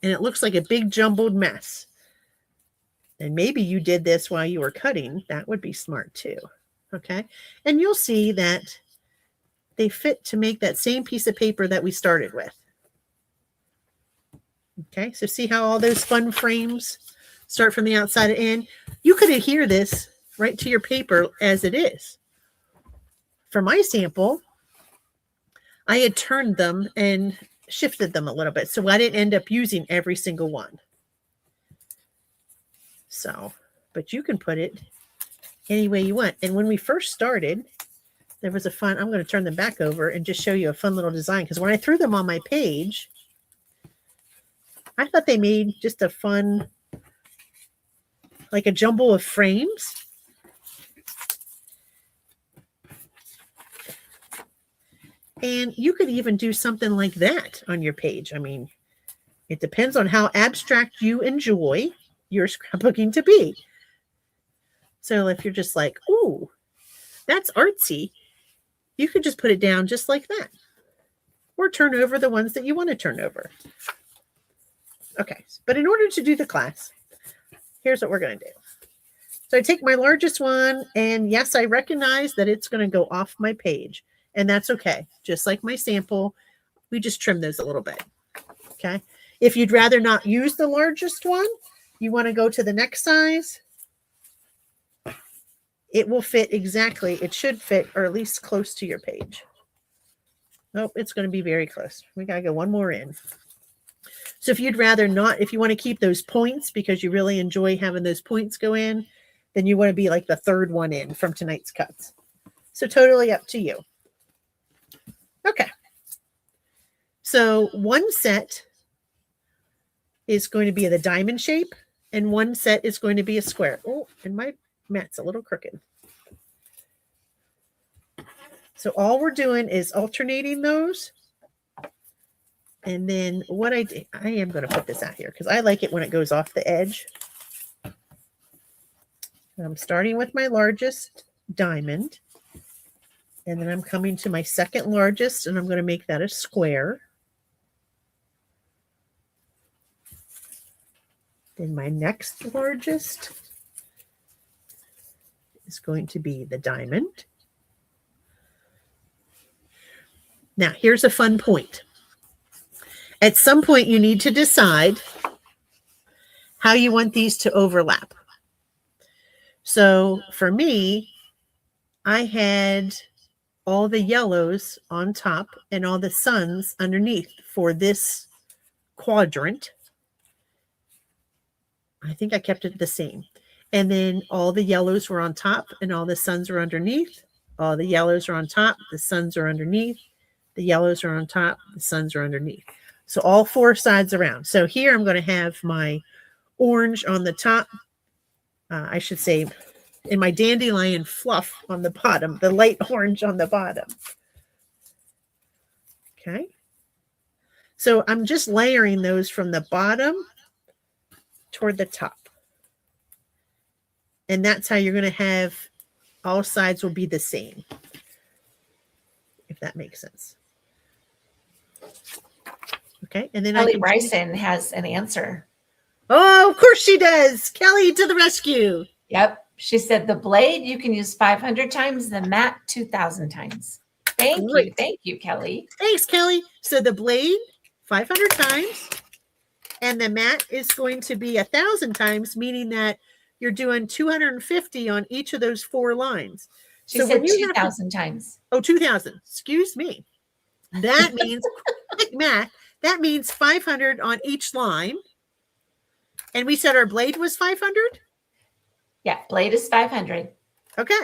And it looks like a big jumbled mess. And maybe you did this while you were cutting. That would be smart too. Okay. And you'll see that they fit to make that same piece of paper that we started with. Okay, so see how all those fun frames start from the outside and in? You could adhere this right to your paper as it is. For my sample, I had turned them and shifted them a little bit, so I didn't end up using every single one. So, but you can put it any way you want. And when we first started, there was a fun, I'm going to turn them back over and just show you a fun little design, because when I threw them on my page, I thought they made just a fun, like a jumble of frames. And you could even do something like that on your page. I mean, it depends on how abstract you enjoy your scrapbooking to be. So if you're just like, ooh, that's artsy, you could just put it down just like that. Or turn over the ones that you want to turn over. Okay, but in order to do the class, here's what we're going to do. So I take my largest one, and yes, I recognize that it's going to go off my page. And that's okay. Just like my sample, we just trim those a little bit. Okay. If you'd rather not use the largest one, you want to go to the next size. It will fit exactly. It should fit, or at least close to your page. Nope, it's going to be very close. We got to go one more in. So if you'd rather not, if you want to keep those points because you really enjoy having those points go in, then you want to be like the third one in from tonight's cuts. So totally up to you. Okay. So one set is going to be the diamond shape and one set is going to be a square. Oh, and my mat's a little crooked. So all we're doing is alternating those. And then what I am going to put this out here because I like it when it goes off the edge. And I'm starting with my largest diamond. And then I'm coming to my second largest and I'm going to make that a square. Then my next largest is going to be the diamond. Now, here's a fun point. At some point, you need to decide how you want these to overlap. So for me, I had all the yellows on top and all the suns underneath for this quadrant. I think I kept it the same. And then all the yellows were on top and all the suns were underneath. All the yellows are on top, the suns are underneath. The yellows are on top, the suns are underneath. So all four sides around. So here I'm going to have my orange on the top. I should say in my dandelion fluff on the bottom, the light orange on the bottom. Okay. So I'm just layering those from the bottom toward the top. And that's how you're going to have all sides will be the same. If that makes sense. Okay, and then Kelly Bryson has an answer. Oh, of course she does. Kelly to the rescue. Yep. She said the blade you can use 500 times, the mat 2,000 times. Thank you. Thank you, Kelly. Thanks, Kelly. So the blade 500 times and the mat is going to be 1,000 times, meaning that you're doing 250 on each of those four lines. She said 2,000 times. Oh, 2,000. Excuse me. That means quick math. That means 500 on each line. And we said our blade was 500? Yeah, blade is 500. Okay.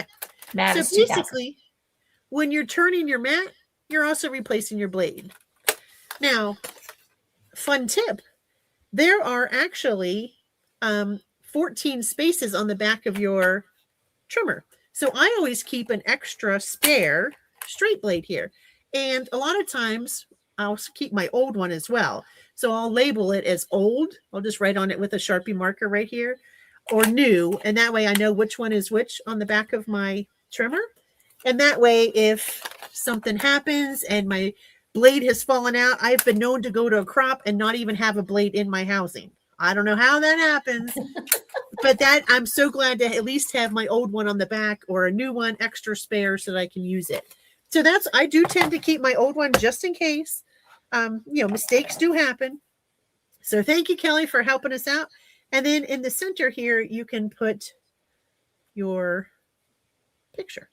Mat is so 2,000. basically, when you're turning your mat, you're also replacing your blade. Now, fun tip. There are actually 14 spaces on the back of your trimmer. So I always keep an extra spare straight blade here. And a lot of times, I'll keep my old one as well. So I'll label it as old. I'll just write on it with a Sharpie marker right here, or new. And that way I know which one is which on the back of my trimmer. And that way, if something happens and my blade has fallen out, I've been known to go to a crop and not even have a blade in my housing. I don't know how that happens, but that I'm so glad to at least have my old one on the back or a new one extra spare so that I can use it. So I do tend to keep my old one just in case. Mistakes do happen. So thank you, Kelly, for helping us out. And then in the center here, you can put your picture.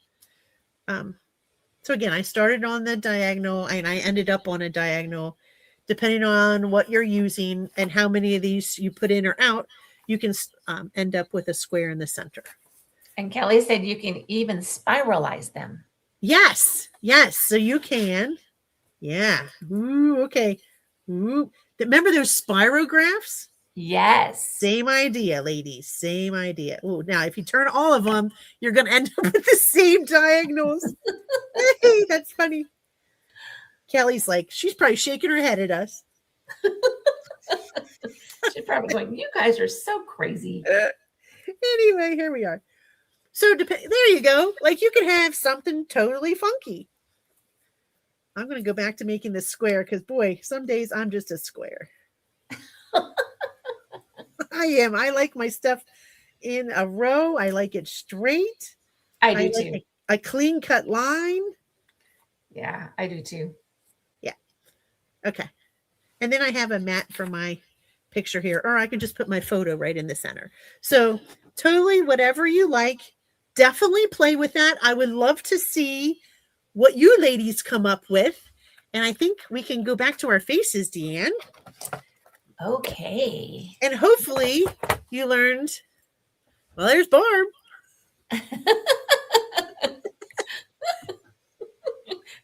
So again, I started on the diagonal and I ended up on a diagonal. Depending on what you're using and how many of these you put in or out, you can end up with a square in the center. And Kelly said you can even spiralize them. Yes. So you can. Yeah. Ooh, okay. Ooh. Remember those spirographs? Yes. Same idea, ladies. Same idea. Oh, now if you turn all of them, you're going to end up with the same diagonals. Hey, that's funny. Kelly's like, she's probably shaking her head at us. She's probably going, you guys are so crazy. Anyway, here we are. So there you go. Like you can have something totally funky. I'm going to go back to making this square because, boy, some days I'm just a square. I am. I like my stuff in a row. I like it straight. I do too. A clean cut line. Yeah, I do too. Yeah. Okay. And then I have a mat for my picture here, or I can just put my photo right in the center. So totally whatever you like, definitely play with that. I would love to see what you ladies come up with. And I think we can go back to our faces, Deanne. Okay. And hopefully you learned, well, there's Barb.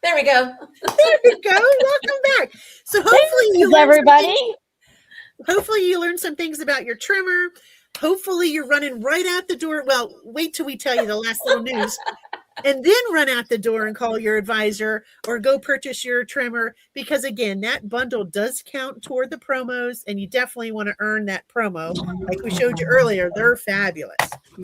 There we go. There you go. Welcome back. So hopefully you learned everybody. hopefully you learned some things about your trimmer. Hopefully you're running right out the door. Well, wait till we tell you the last little news. And then run out the door and call your advisor or go purchase your trimmer, because again, that bundle does count toward the promos, and you definitely want to earn that promo. Like we showed you earlier, they're fabulous.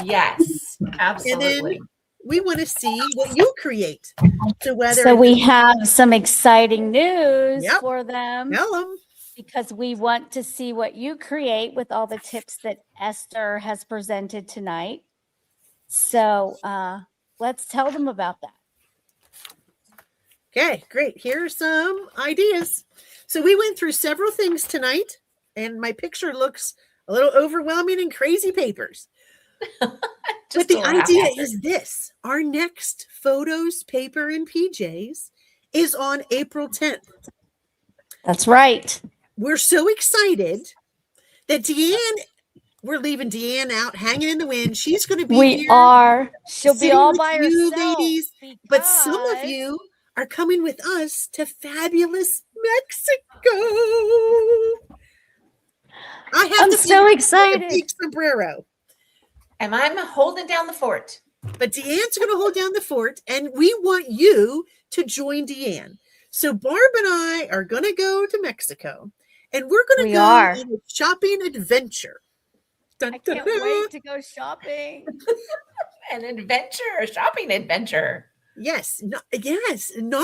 Yes, absolutely. And then we want to see what you create. So we have some exciting news Yep. for them. Tell them. Because we want to see what you create with all the tips that Esther has presented tonight. So let's tell them about that. Okay, great. Here's some ideas. So we went through several things tonight, and my picture looks a little overwhelming and crazy papers. But the idea is this. Our next photos, paper, and PJs is on April 10th. That's right. We're so excited that Deanne, we're leaving Deanne out hanging in the wind. She's going to be We here. are. She'll be sitting all with by you herself. ladies, but some of you are coming with us to fabulous Mexico. I'm so excited. A big sombrero. And I'm holding down the fort. But Deanne's going to hold down the fort, and we want you to join Deanne. So Barb and I are going to go to Mexico, and we're going to go on a shopping adventure. Dun, I can't wait to go shopping. An adventure, a shopping adventure. Yes, not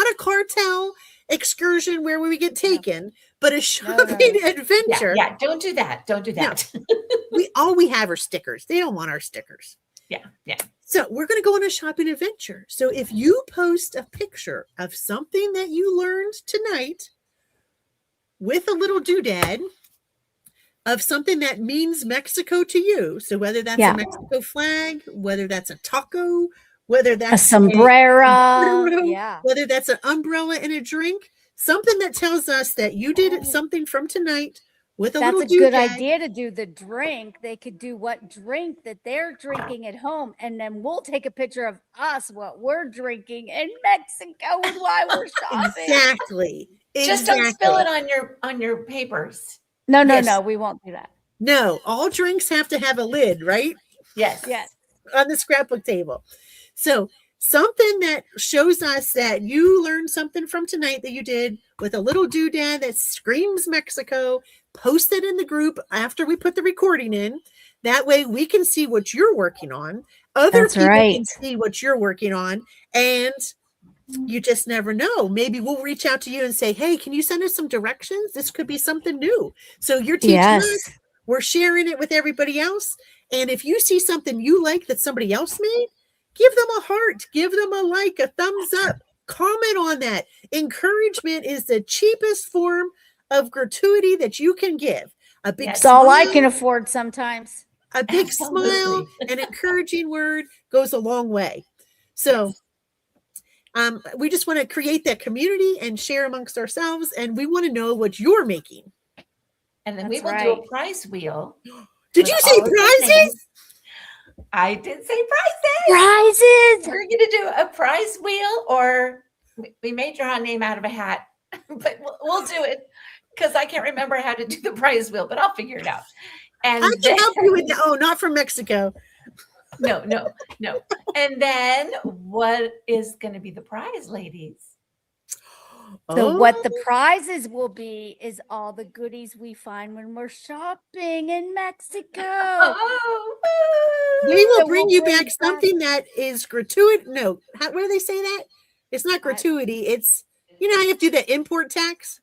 a cartel excursion where we get taken, but a shopping adventure. Yeah, don't do that. Don't do that. No. All we have are stickers. They don't want our stickers. Yeah. So we're going to go on a shopping adventure. So if you post a picture of something that you learned tonight with a little doodad of something that means Mexico to you, so whether that's a Mexico flag, whether that's a taco, whether that's a sombrero, whether that's an umbrella and a drink, something that tells us that you did something from tonight with a little doodad. That's a good idea to do the drink. They could do what drink that they're drinking at home, and then we'll take a picture of us, what we're drinking in Mexico and why we're shopping. Exactly. Just don't spill it on your papers. No, we won't do that. No, all drinks have to have a lid, right? Yes. On the scrapbook table. So something that shows us that you learned something from tonight that you did with a little doodad that screams Mexico, post it in the group after we put the recording in. That way we can see what you're working on. Other people can see what you're working on. And you just never know. Maybe we'll reach out to you and say, hey, can you send us some directions? This could be something new. So you're teaching us. We're sharing it with everybody else. And if you see something you like that somebody else made, give them a heart, give them a like, a thumbs up, comment on that. Encouragement is the cheapest form of gratuity that you can give. A big That's all I can afford sometimes. A big smile, an encouraging word goes a long way. So we just want to create that community and share amongst ourselves, and we want to know what you're making. And then we will do a prize wheel. Did you say prizes? I did say prizes. Prizes. We're going to do a prize wheel, or we may draw a name out of a hat, but we'll do it because I can't remember how to do the prize wheel, but I'll figure it out. And I can help you with that. Oh, not from Mexico. No. And then what is going to be the prize, ladies? So what the prizes will be is all the goodies we find when we're shopping in Mexico. We will bring you back something that is gratuity. No, what do they say that? It's not gratuity. It's, how you have to do the import tax?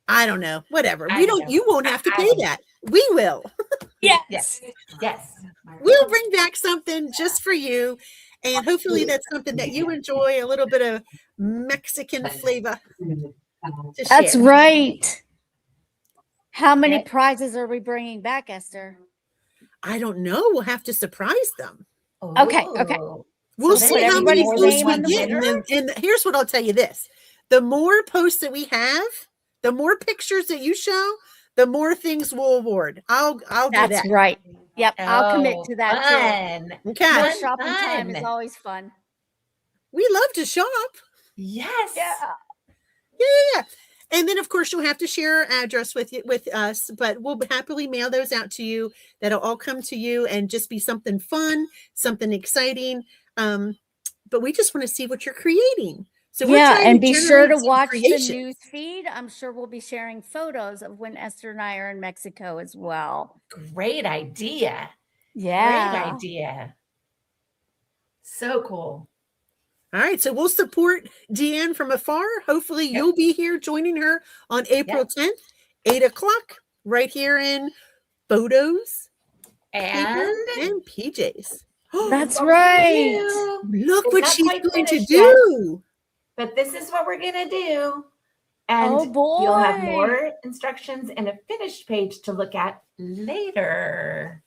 I don't know. Whatever. You won't have to pay that. We will. Yes. We'll bring back something just for you. And hopefully that's something that you enjoy, a little bit of Mexican flavor to That's share. right. How many Yeah. prizes are we bringing back, Esther? I don't know. We'll have to surprise them. Okay. Ooh. We'll So see then how it's many more everybody's than posts we name on one the get. winner? And here's what I'll tell you this. The more posts that we have, the more pictures that you show, the more things we'll award. I'll do That's that. right. Yep. I'll commit Oh, to that too. fun. Okay. More Fun, shopping time is fun. always fun. We love to shop. Yes. Yeah. And then of course you'll have to share our address with us, but we'll happily mail those out to you. That'll all come to you and just be something fun, something exciting. But we just want to see what you're creating. So we're Yeah, trying and to be sure to generate some watch the creation. news feed. I'm sure we'll be sharing photos of when Esther and I are in Mexico as well. Great idea. Yeah. Great idea. So cool. All right, so we'll support Deanne from afar. Hopefully you'll be here joining her on April 10th, 8 o'clock, right here in photos, paper, And and PJs. That's what we right. do. Look It's what not she's quite going to finished yet, do. but this is what we're going to do. And Oh you'll have boy. more instructions and a finished page to look at later.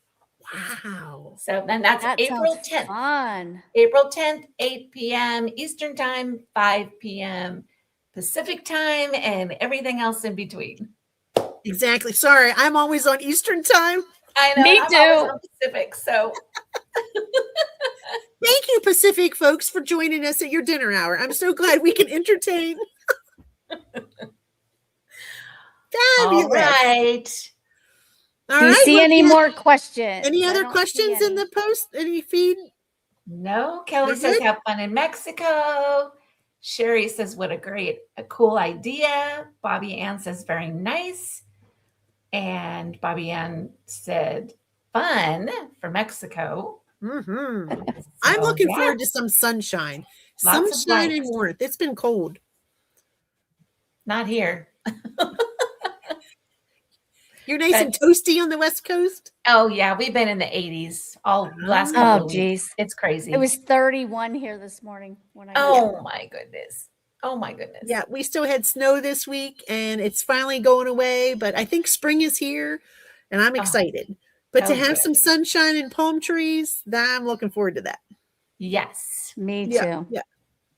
Wow. So then that's That April sounds 10th. fun. April 10th, 8 p.m. Eastern Time, 5 p.m. Pacific Time, and everything else in between. Exactly. Sorry, I'm always on Eastern time. I know. Me I'm always too. on Pacific, so Thank you, Pacific folks, for joining us at your dinner hour. I'm so glad we can entertain. all Fabulous. right. All Do you right, see well, any yeah. more questions? Any I other don't see questions in any. the post? Any feed? No, Kelly We're says good? have fun in Mexico. Sherry says what a cool idea. Bobby Ann says very nice. And Bobby Ann said fun for Mexico. Mm-hmm. So, I'm looking yeah, forward to some sunshine. Lots of Sunshine and lights. warmth. It's been cold. Not here. You're nice But- and toasty on the West Coast. Oh yeah, we've been in the 80s all last Oh, couple Oh of geez. weeks. It's crazy. It was 31 here this morning when I oh my goodness. Oh my goodness. Yeah, we still had snow this week and it's finally going away, but I think spring is here and I'm excited. But to oh, have good. some sunshine and palm trees, I'm looking forward to that. Yes. Me Yeah, too. yeah.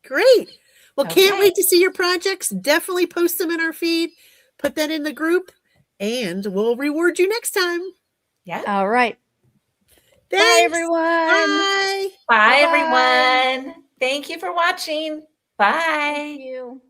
Great. Well, can't Okay. wait to see your projects. Definitely post them in our feed. Put that in the group and we'll reward you next time. Yeah. All right. Thanks. Bye everyone. Bye. Bye Bye-bye. everyone. Thank you for watching. Bye. Thank you.